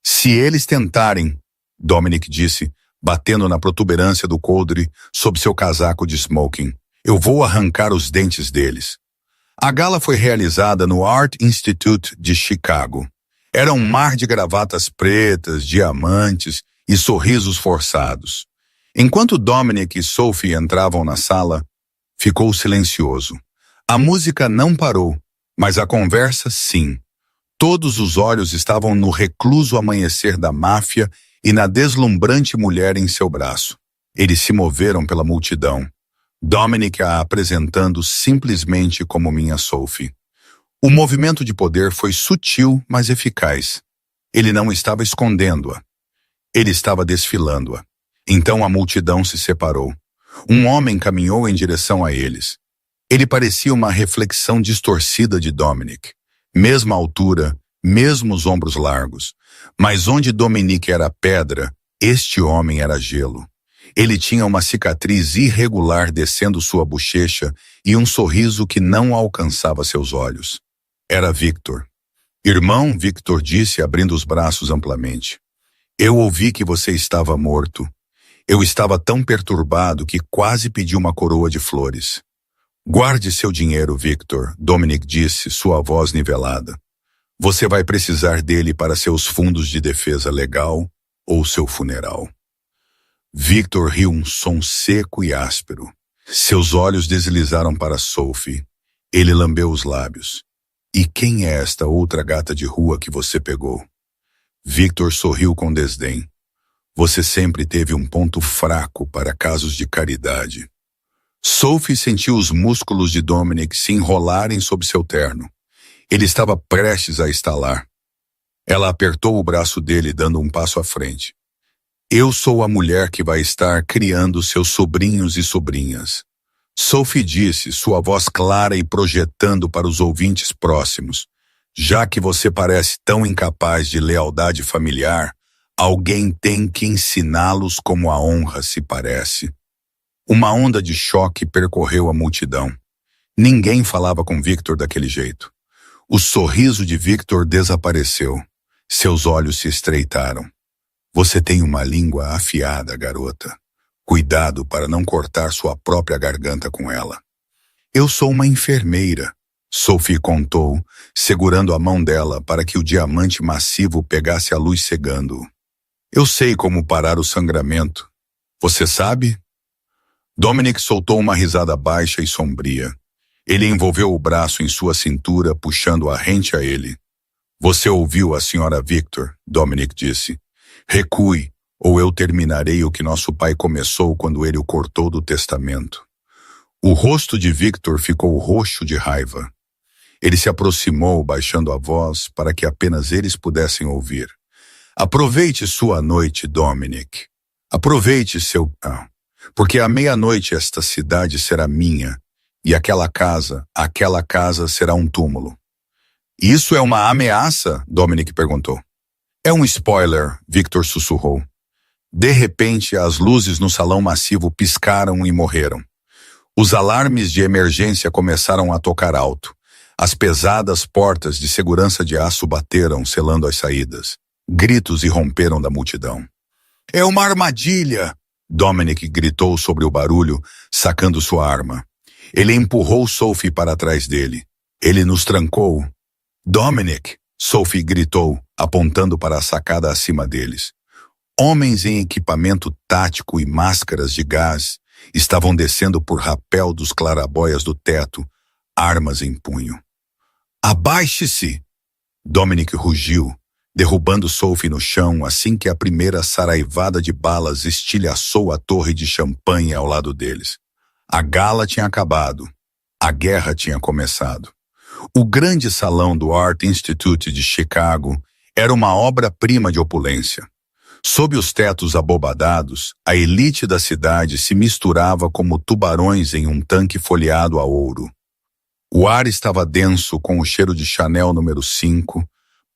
Se eles tentarem, Dominic disse, batendo na protuberância do coldre sob seu casaco de smoking, eu vou arrancar os dentes deles. A gala foi realizada no Art Institute de Chicago. Era um mar de gravatas pretas, diamantes e sorrisos forçados. Enquanto Dominic e Sophie entravam na sala, ficou silencioso. A música não parou, mas a conversa sim. Todos os olhos estavam no recluso amanhecer da máfia e na deslumbrante mulher em seu braço. Eles se moveram pela multidão. Dominic a apresentando simplesmente como minha Sophie. O movimento de poder foi sutil, mas eficaz. Ele não estava escondendo-a. Ele estava desfilando-a. Então a multidão se separou. Um homem caminhou em direção a eles. Ele parecia uma reflexão distorcida de Dominic. Mesma altura, mesmos ombros largos. Mas onde Dominic era pedra, este homem era gelo. Ele tinha uma cicatriz irregular descendo sua bochecha e um sorriso que não alcançava seus olhos. Era Victor. Irmão, Victor disse, abrindo os braços amplamente. Eu ouvi que você estava morto. Eu estava tão perturbado que quase pedi uma coroa de flores. Guarde seu dinheiro, Victor, Dominic disse, sua voz nivelada. Você vai precisar dele para seus fundos de defesa legal ou seu funeral. Victor riu um som seco e áspero. Seus olhos deslizaram para Sophie. Ele lambeu os lábios. E quem é esta outra gata de rua que você pegou? Victor sorriu com desdém. Você sempre teve um ponto fraco para casos de caridade. Sophie sentiu os músculos de Dominic se enrolarem sob seu terno. Ele estava prestes a estalar. Ela apertou o braço dele, dando um passo à frente. Eu sou a mulher que vai estar criando seus sobrinhos e sobrinhas. Sophie disse, sua voz clara e projetando para os ouvintes próximos. Já que você parece tão incapaz de lealdade familiar, alguém tem que ensiná-los como a honra se parece. Uma onda de choque percorreu a multidão. Ninguém falava com Victor daquele jeito. O sorriso de Victor desapareceu. Seus olhos se estreitaram. Você tem uma língua afiada, garota. Cuidado para não cortar sua própria garganta com ela. Eu sou uma enfermeira, Sophie contou, segurando a mão dela para que o diamante massivo pegasse a luz cegando-o. Eu sei como parar o sangramento. Você sabe? Dominic soltou uma risada baixa e sombria. Ele envolveu o braço em sua cintura, puxando-a rente a ele. Você ouviu a senhora Victor, Dominic disse. Recue, ou eu terminarei o que nosso pai começou quando ele o cortou do testamento. O rosto de Victor ficou roxo de raiva. Ele se aproximou, baixando a voz para que apenas eles pudessem ouvir. Aproveite sua noite, Dominic. Aproveite seu... porque à meia-noite esta cidade será minha, e aquela casa será um túmulo. Isso é uma ameaça? Dominic perguntou. É um spoiler, Victor sussurrou. De repente, as luzes no salão massivo piscaram e morreram. Os alarmes de emergência começaram a tocar alto. As pesadas portas de segurança de aço bateram, selando as saídas. Gritos irromperam da multidão. É uma armadilha! Dominic gritou sobre o barulho, sacando sua arma. Ele empurrou Sophie para trás dele. Ele nos trancou. Dominic! Sophie gritou, apontando para a sacada acima deles. Homens em equipamento tático e máscaras de gás estavam descendo por rapel dos clarabóias do teto, armas em punho. Abaixe-se! Dominic rugiu, derrubando Sophie no chão assim que a primeira saraivada de balas estilhaçou a torre de champanhe ao lado deles. A gala tinha acabado. A guerra tinha começado. O grande salão do Art Institute de Chicago era uma obra-prima de opulência. Sob os tetos abobadados, a elite da cidade se misturava como tubarões em um tanque folheado a ouro. O ar estava denso com o cheiro de Chanel número 5,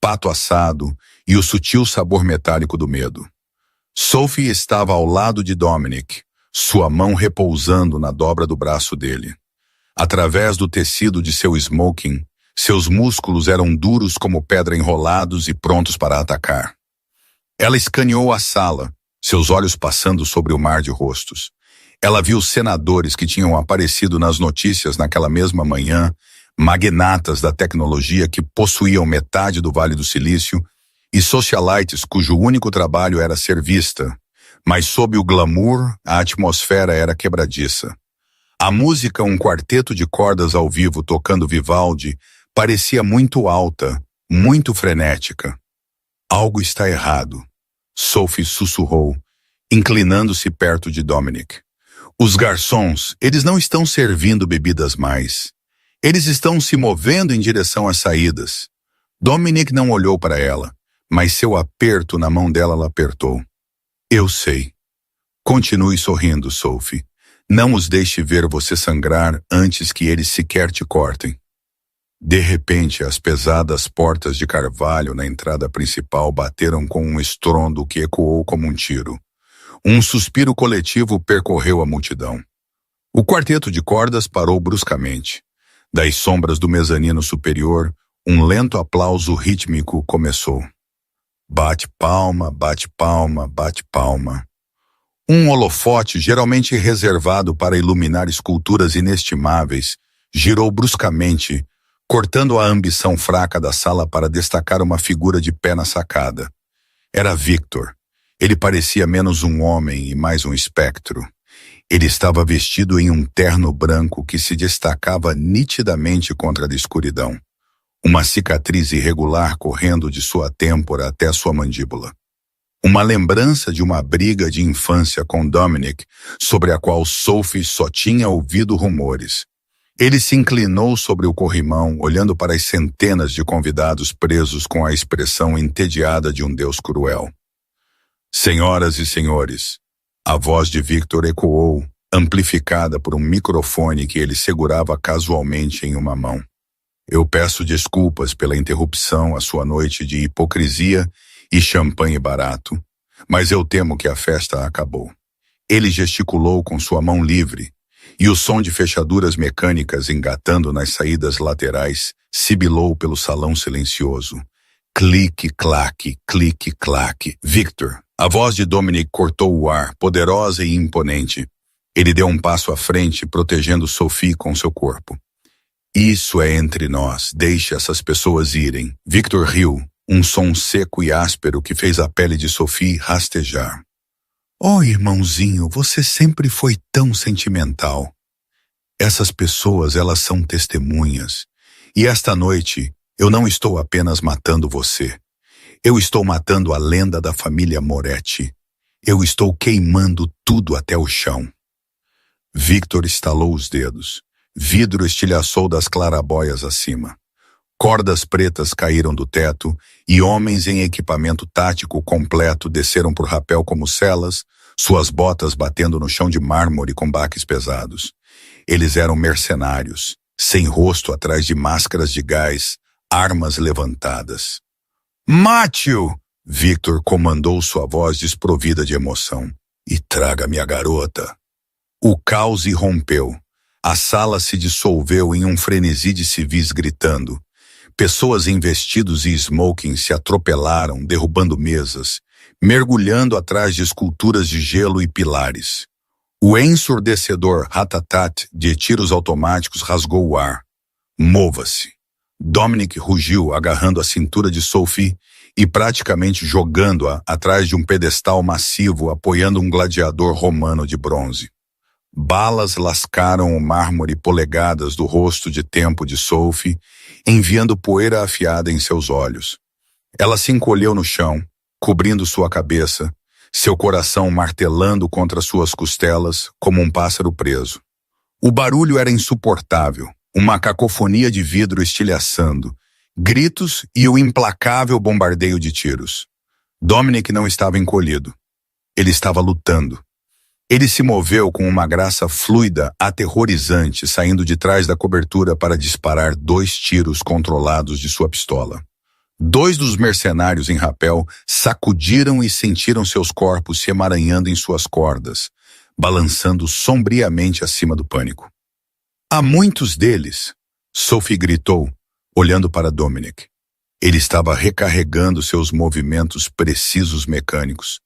pato assado e o sutil sabor metálico do medo. Sophie estava ao lado de Dominic, sua mão repousando na dobra do braço dele. Através do tecido de seu smoking, seus músculos eram duros como pedra enrolados e prontos para atacar. Ela escaneou a sala, seus olhos passando sobre o mar de rostos. Ela viu senadores que tinham aparecido nas notícias naquela mesma manhã, magnatas da tecnologia que possuíam metade do Vale do Silício e socialites cujo único trabalho era ser vista, mas sob o glamour, a atmosfera era quebradiça. A música, um quarteto de cordas ao vivo tocando Vivaldi, parecia muito alta, muito frenética. Algo está errado, Sophie sussurrou, inclinando-se perto de Dominic. Os garçons, eles não estão servindo bebidas mais. Eles estão se movendo em direção às saídas. Dominic não olhou para ela, mas seu aperto na mão dela ela apertou. Eu sei. Continue sorrindo, Sophie. Não os deixe ver você sangrar antes que eles sequer te cortem. De repente, as pesadas portas de carvalho na entrada principal bateram com um estrondo que ecoou como um tiro. Um suspiro coletivo percorreu a multidão. O quarteto de cordas parou bruscamente. Das sombras do mezanino superior, um lento aplauso rítmico começou. Bate palma, bate palma, bate palma. Um holofote, geralmente reservado para iluminar esculturas inestimáveis, girou bruscamente, cortando a ambição fraca da sala para destacar uma figura de pé na sacada. Era Victor. Ele parecia menos um homem e mais um espectro. Ele estava vestido em um terno branco que se destacava nitidamente contra a escuridão. Uma cicatriz irregular correndo de sua têmpora até sua mandíbula. Uma lembrança de uma briga de infância com Dominic, sobre a qual Sophie só tinha ouvido rumores. Ele se inclinou sobre o corrimão, olhando para as centenas de convidados presos com a expressão entediada de um deus cruel. Senhoras e senhores, a voz de Victor ecoou, amplificada por um microfone que ele segurava casualmente em uma mão. Eu peço desculpas pela interrupção à sua noite de hipocrisia e champanhe barato, mas eu temo que a festa acabou. Ele gesticulou com sua mão livre, e o som de fechaduras mecânicas engatando nas saídas laterais sibilou pelo salão silencioso. Clique-claque, clique-claque. Victor. A voz de Dominic cortou o ar, poderosa e imponente. Ele deu um passo à frente, protegendo Sophie com seu corpo. Isso é entre nós, deixe essas pessoas irem. Victor riu, um som seco e áspero que fez a pele de Sophie rastejar. Oh, irmãozinho, você sempre foi tão sentimental. Essas pessoas, elas são testemunhas. E esta noite, eu não estou apenas matando você. Eu estou matando a lenda da família Moretti. Eu estou queimando tudo até o chão. Victor estalou os dedos. Vidro estilhaçou das clarabóias acima. Cordas pretas caíram do teto e homens em equipamento tático completo desceram por rapel como celas, suas botas batendo no chão de mármore com baques pesados. Eles eram mercenários, sem rosto atrás de máscaras de gás, armas levantadas. Mate-o! Victor comandou sua voz desprovida de emoção. E traga minha garota. O caos irrompeu. A sala se dissolveu em um frenesi de civis gritando. Pessoas em vestidos e smoking se atropelaram, derrubando mesas, mergulhando atrás de esculturas de gelo e pilares. O ensurdecedor ratatat de tiros automáticos rasgou o ar. Mova-se. Dominic rugiu, agarrando a cintura de Sophie e praticamente jogando-a atrás de um pedestal massivo, apoiando um gladiador romano de bronze. Balas lascaram o mármore polegadas do rosto de tempo de Sophie, enviando poeira afiada em seus olhos. Ela se encolheu no chão, cobrindo sua cabeça, seu coração martelando contra suas costelas como um pássaro preso. O barulho era insuportável, uma cacofonia de vidro estilhaçando, gritos e o implacável bombardeio de tiros. Dominic não estava encolhido. Ele estava lutando. Ele se moveu com uma graça fluida, aterrorizante, saindo de trás da cobertura para disparar 2 tiros controlados de sua pistola. 2 dos mercenários em rapel sacudiram e sentiram seus corpos se emaranhando em suas cordas, balançando sombriamente acima do pânico. Há muitos deles, Sophie gritou, olhando para Dominic. Ele estava recarregando seus movimentos precisos mecânicos,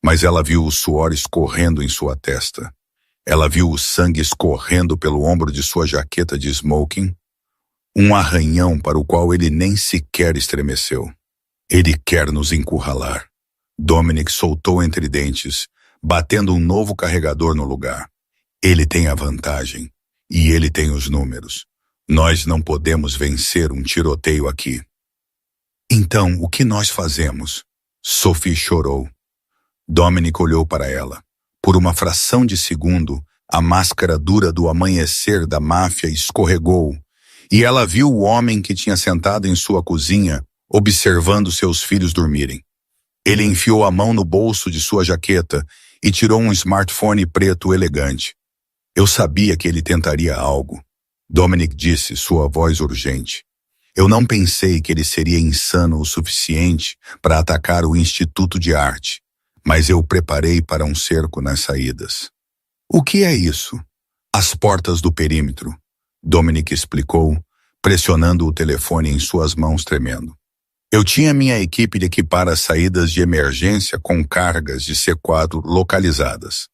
mas ela viu o suor escorrendo em sua testa. Ela viu o sangue escorrendo pelo ombro de sua jaqueta de smoking, um arranhão para o qual ele nem sequer estremeceu. Ele quer nos encurralar. Dominic soltou entre dentes, batendo um novo carregador no lugar. Ele tem a vantagem, e ele tem os números. Nós não podemos vencer um tiroteio aqui. Então, o que nós fazemos? Sophie chorou. Dominic olhou para ela. Por uma fração de segundo, a máscara dura do amanhecer da máfia escorregou, e ela viu o homem que tinha sentado em sua cozinha, observando seus filhos dormirem. Ele enfiou a mão no bolso de sua jaqueta e tirou um smartphone preto elegante. Eu sabia que ele tentaria algo. Dominic disse, sua voz urgente. Eu não pensei que ele seria insano o suficiente para atacar o Instituto de Arte, mas eu preparei para um cerco nas saídas. O que é isso? As portas do perímetro, Dominic explicou, pressionando o telefone em suas mãos tremendo. Eu tinha minha equipe de equipar as saídas de emergência com cargas de C4 localizadas.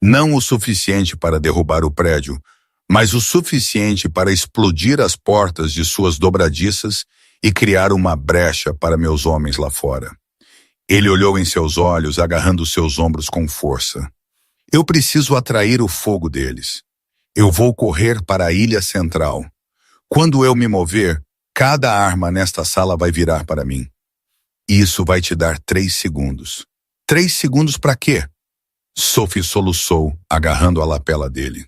Não o suficiente para derrubar o prédio, mas o suficiente para explodir as portas de suas dobradiças e criar uma brecha para meus homens lá fora. Ele olhou em seus olhos, agarrando seus ombros com força. Eu preciso atrair o fogo deles. Eu vou correr para a ilha central. Quando eu me mover, cada arma nesta sala vai virar para mim. Isso vai te dar 3 segundos. 3 segundos para quê? Sophie soluçou, agarrando a lapela dele.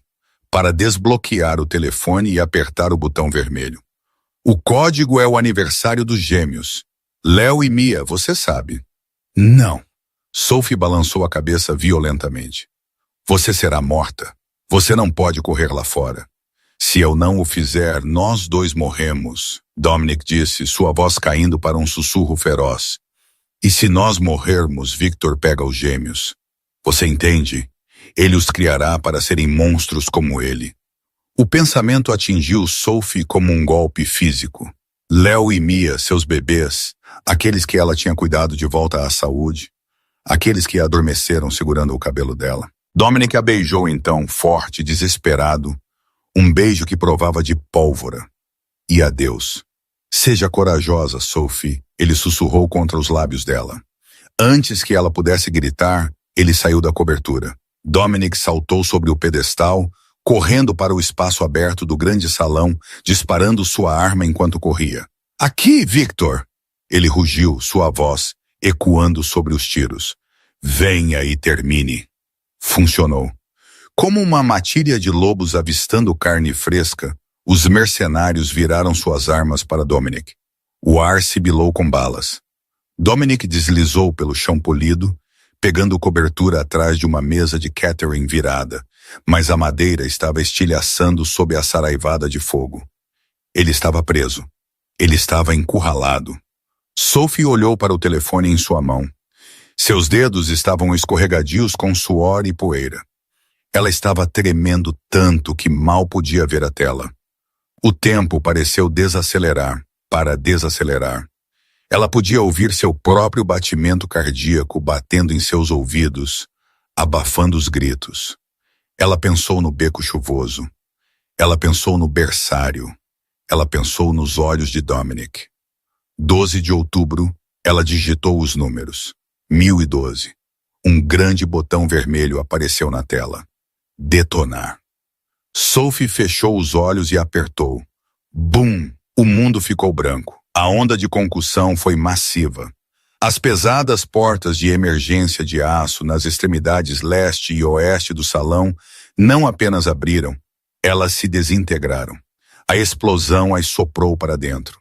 Para desbloquear o telefone e apertar o botão vermelho. O código é o aniversário dos gêmeos. Léo e Mia, você sabe. Não. Sophie balançou a cabeça violentamente. Você será morta. Você não pode correr lá fora. Se eu não o fizer, nós 2 morremos, Dominic disse, sua voz caindo para um sussurro feroz. E se nós morrermos, Victor pega os gêmeos. Você entende? Ele os criará para serem monstros como ele. O pensamento atingiu Sophie como um golpe físico. Léo e Mia, seus bebês, aqueles que ela tinha cuidado de volta à saúde, aqueles que adormeceram segurando o cabelo dela. Dominic a beijou então, forte, desesperado, um beijo que provava de pólvora. E adeus. Seja corajosa, Sophie, ele sussurrou contra os lábios dela. Antes que ela pudesse gritar, ele saiu da cobertura. Dominic saltou sobre o pedestal, correndo para o espaço aberto do grande salão, disparando sua arma enquanto corria. Aqui, Victor! Ele rugiu, sua voz ecoando sobre os tiros. Venha e termine. Funcionou. Como uma matilha de lobos avistando carne fresca, os mercenários viraram suas armas para Dominic. O ar sibilou com balas. Dominic deslizou pelo chão polido, pegando cobertura atrás de uma mesa de catering virada, mas a madeira estava estilhaçando sob a saraivada de fogo. Ele estava preso. Ele estava encurralado. Sophie olhou para o telefone em sua mão. Seus dedos estavam escorregadios com suor e poeira. Ela estava tremendo tanto que mal podia ver a tela. O tempo pareceu desacelerar, para desacelerar. Ela podia ouvir seu próprio batimento cardíaco batendo em seus ouvidos, abafando os gritos. Ela pensou no beco chuvoso. Ela pensou no berçário. Ela pensou nos olhos de Dominic. 12 de outubro, ela digitou os números. 1012. Um grande botão vermelho apareceu na tela. Detonar. Sophie fechou os olhos e apertou. Bum! O mundo ficou branco. A onda de concussão foi massiva. As pesadas portas de emergência de aço nas extremidades leste e oeste do salão não apenas abriram, elas se desintegraram. A explosão as soprou para dentro,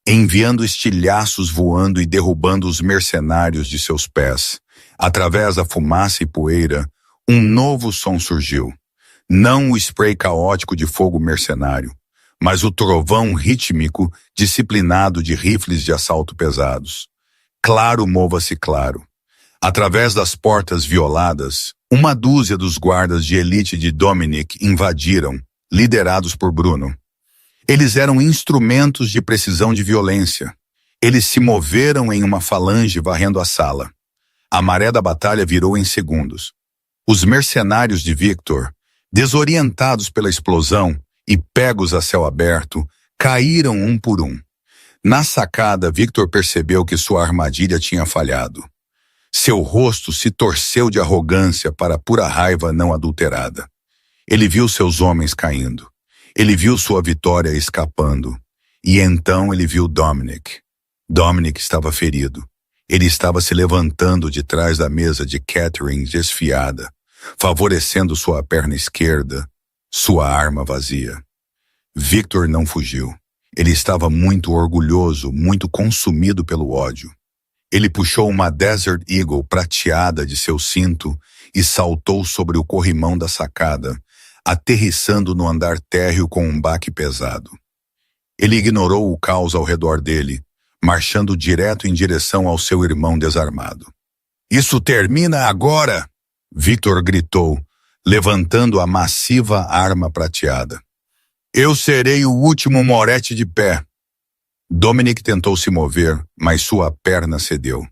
enviando estilhaços voando e derrubando os mercenários de seus pés. Através da fumaça e poeira, um novo som surgiu. Não o spray caótico de fogo mercenário, mas o trovão rítmico disciplinado de rifles de assalto pesados. Claro, mova-se claro. Através das portas violadas, uma dúzia dos guardas de elite de Dominic invadiram, liderados por Bruno. Eles eram instrumentos de precisão de violência. Eles se moveram em uma falange varrendo a sala. A maré da batalha virou em segundos. Os mercenários de Victor, desorientados pela explosão e pegos a céu aberto, caíram um por um. Na sacada, Victor percebeu que sua armadilha tinha falhado. Seu rosto se torceu de arrogância para a pura raiva não adulterada. Ele viu seus homens caindo. Ele viu sua vitória escapando. E então ele viu Dominic. Dominic estava ferido. Ele estava se levantando de trás da mesa de catering desfiada, favorecendo sua perna esquerda, sua arma vazia. Victor não fugiu. Ele estava muito orgulhoso, muito consumido pelo ódio. Ele puxou uma Desert Eagle prateada de seu cinto e saltou sobre o corrimão da sacada, aterrissando no andar térreo com um baque pesado. Ele ignorou o caos ao redor dele, marchando direto em direção ao seu irmão desarmado. "Isso termina agora!" Victor gritou, levantando a massiva arma prateada. "Eu serei o último Moretti de pé." Dominic tentou se mover, mas sua perna cedeu.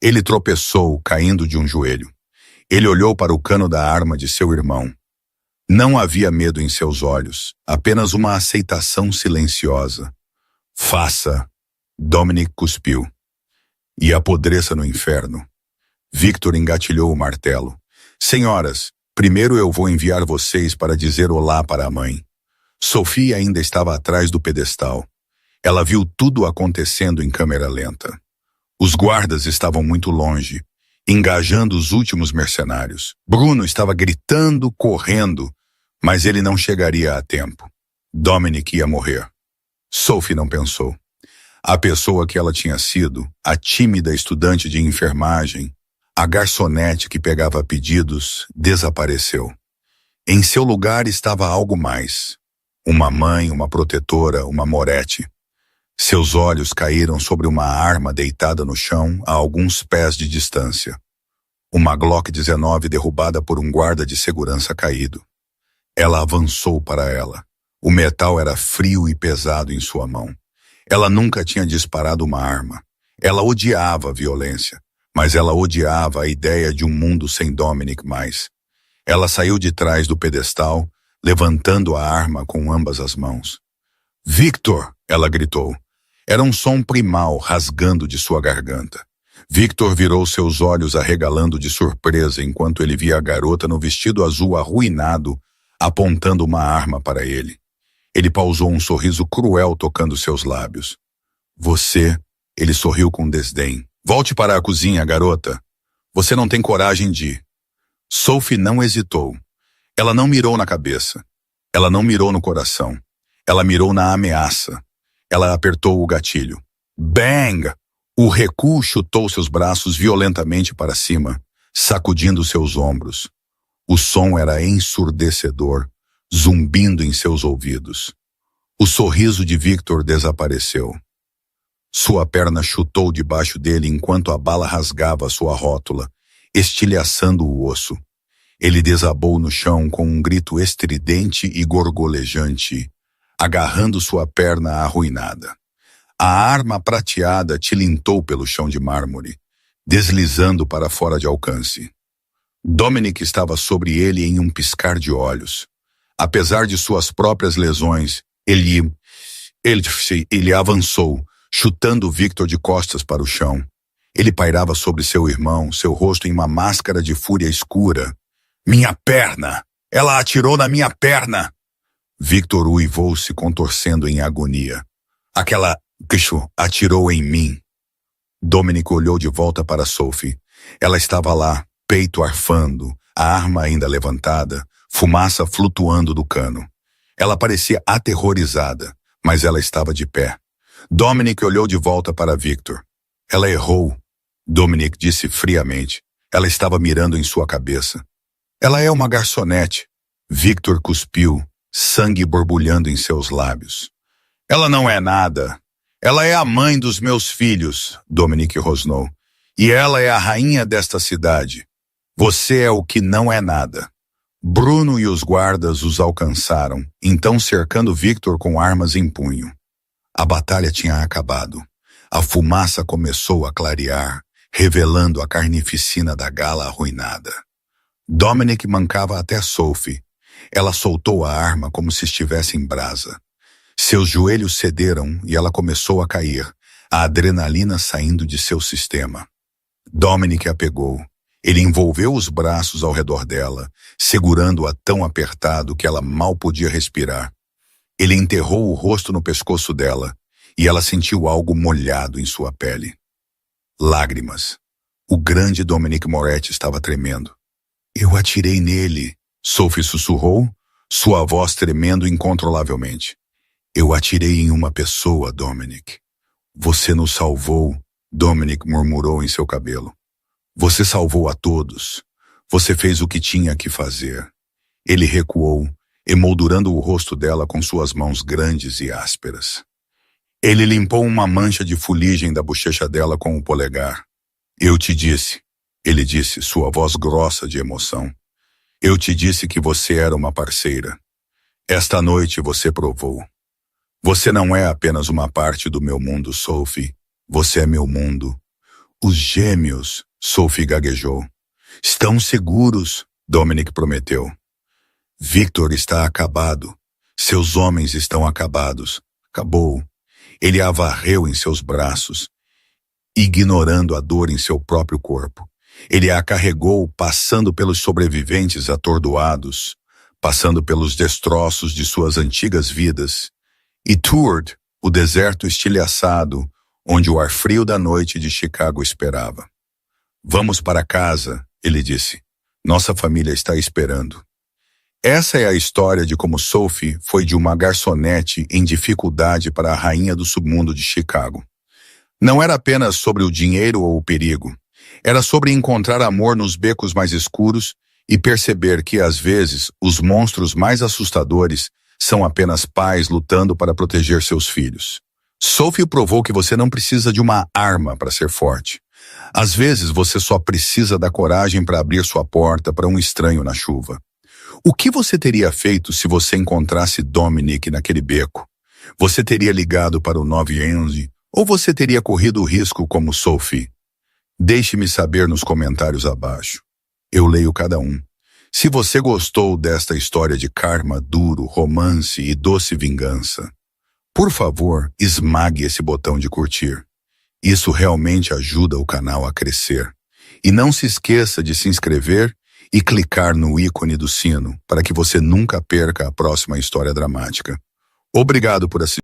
Ele tropeçou, caindo de um joelho. Ele olhou para o cano da arma de seu irmão. Não havia medo em seus olhos, apenas uma aceitação silenciosa. "Faça!" Dominic cuspiu. "E apodreça no inferno." Victor engatilhou o martelo. "Senhoras, primeiro eu vou enviar vocês para dizer olá para a mãe." Sophie ainda estava atrás do pedestal. Ela viu tudo acontecendo em câmera lenta. Os guardas estavam muito longe, engajando os últimos mercenários. Bruno estava gritando, correndo, mas ele não chegaria a tempo. Dominic ia morrer. Sophie não pensou. A pessoa que ela tinha sido, a tímida estudante de enfermagem, a garçonete que pegava pedidos, desapareceu. Em seu lugar estava algo mais. Uma mãe, uma protetora, uma Moretti. Seus olhos caíram sobre uma arma deitada no chão a alguns pés de distância. uma Glock 19 derrubada por um guarda de segurança caído. Ela avançou para ela. O metal era frio e pesado em sua mão. Ela nunca tinha disparado uma arma. Ela odiava a violência, mas ela odiava a ideia de um mundo sem Dominic mais. Ela saiu de trás do pedestal, levantando a arma com ambas as mãos. Victor! Ela gritou. Era um som primal rasgando de sua garganta. Victor virou seus olhos arregalando de surpresa enquanto ele via a garota no vestido azul arruinado, apontando uma arma para ele. Ele pausou um sorriso cruel tocando seus lábios. Você... Ele sorriu com desdém. Volte para a cozinha, garota. Você não tem coragem de... Sophie não hesitou. Ela não mirou na cabeça. Ela não mirou no coração. Ela mirou na ameaça. Ela apertou o gatilho. Bang! O recuo chutou seus braços violentamente para cima, sacudindo seus ombros. O som era ensurdecedor, zumbindo em seus ouvidos. O sorriso de Victor desapareceu. Sua perna chutou debaixo dele enquanto a bala rasgava sua rótula, estilhaçando o osso. Ele desabou no chão com um grito estridente e gorgolejante, agarrando sua perna arruinada. A arma prateada tilintou pelo chão de mármore, deslizando para fora de alcance. Dominic estava sobre ele em um piscar de olhos. Apesar de suas próprias lesões, ele avançou, chutando Victor de costas para o chão. Ele pairava sobre seu irmão, seu rosto em uma máscara de fúria escura. Minha perna! Ela atirou na minha perna! Victor uivou, se contorcendo em agonia. Aquela bicho atirou em mim. Dominic olhou de volta para Sophie. Ela estava lá, peito arfando, a arma ainda levantada, fumaça flutuando do cano. Ela parecia aterrorizada, mas ela estava de pé. Dominic olhou de volta para Victor. Ela errou, Dominic disse friamente. Ela estava mirando em sua cabeça. Ela é uma garçonete. Victor cuspiu, sangue borbulhando em seus lábios. Ela não é nada. Ela é a mãe dos meus filhos, Dominic rosnou. E ela é a rainha desta cidade. Você é o que não é nada. Bruno e os guardas os alcançaram, então cercando Victor com armas em punho. A batalha tinha acabado. A fumaça começou a clarear, revelando a carnificina da gala arruinada. Dominic mancava até Sophie. Ela soltou a arma como se estivesse em brasa. Seus joelhos cederam e ela começou a cair, a adrenalina saindo de seu sistema. Dominic a pegou. Ele envolveu os braços ao redor dela, segurando-a tão apertado que ela mal podia respirar. Ele enterrou o rosto no pescoço dela, e ela sentiu algo molhado em sua pele. Lágrimas. O grande Dominic Moretti estava tremendo. Eu atirei nele, Sophie sussurrou, sua voz tremendo incontrolavelmente. Eu atirei em uma pessoa, Dominic. Você nos salvou, Dominic murmurou em seu cabelo. Você salvou a todos. Você fez o que tinha que fazer. Ele recuou, emoldurando o rosto dela com suas mãos grandes e ásperas. Ele limpou uma mancha de fuligem da bochecha dela com o polegar. Eu te disse, ele disse, sua voz grossa de emoção. Eu te disse que você era uma parceira. Esta noite você provou. Você não é apenas uma parte do meu mundo, Sophie. Você é meu mundo. Os gêmeos, Sophie gaguejou. Estão seguros, Dominic prometeu. Victor está acabado. Seus homens estão acabados. Acabou. Ele a varreu em seus braços, ignorando a dor em seu próprio corpo. Ele a carregou, passando pelos sobreviventes atordoados, passando pelos destroços de suas antigas vidas, e Tourd, o deserto estilhaçado, onde o ar frio da noite de Chicago esperava. Vamos para casa, ele disse. Nossa família está esperando. Essa é a história de como Sophie foi de uma garçonete em dificuldade para a rainha do submundo de Chicago. Não era apenas sobre o dinheiro ou o perigo. Era sobre encontrar amor nos becos mais escuros e perceber que, às vezes, os monstros mais assustadores são apenas pais lutando para proteger seus filhos. Sophie provou que você não precisa de uma arma para ser forte. Às vezes você só precisa da coragem para abrir sua porta para um estranho na chuva. O que você teria feito se você encontrasse Dominic naquele beco? Você teria ligado para o 911 ou você teria corrido o risco como Sophie? Deixe-me saber nos comentários abaixo. Eu leio cada um. Se você gostou desta história de karma duro, romance e doce vingança, por favor, esmague esse botão de curtir. Isso realmente ajuda o canal a crescer. E não se esqueça de se inscrever e clicar no ícone do sino para que você nunca perca a próxima história dramática. Obrigado por assistir.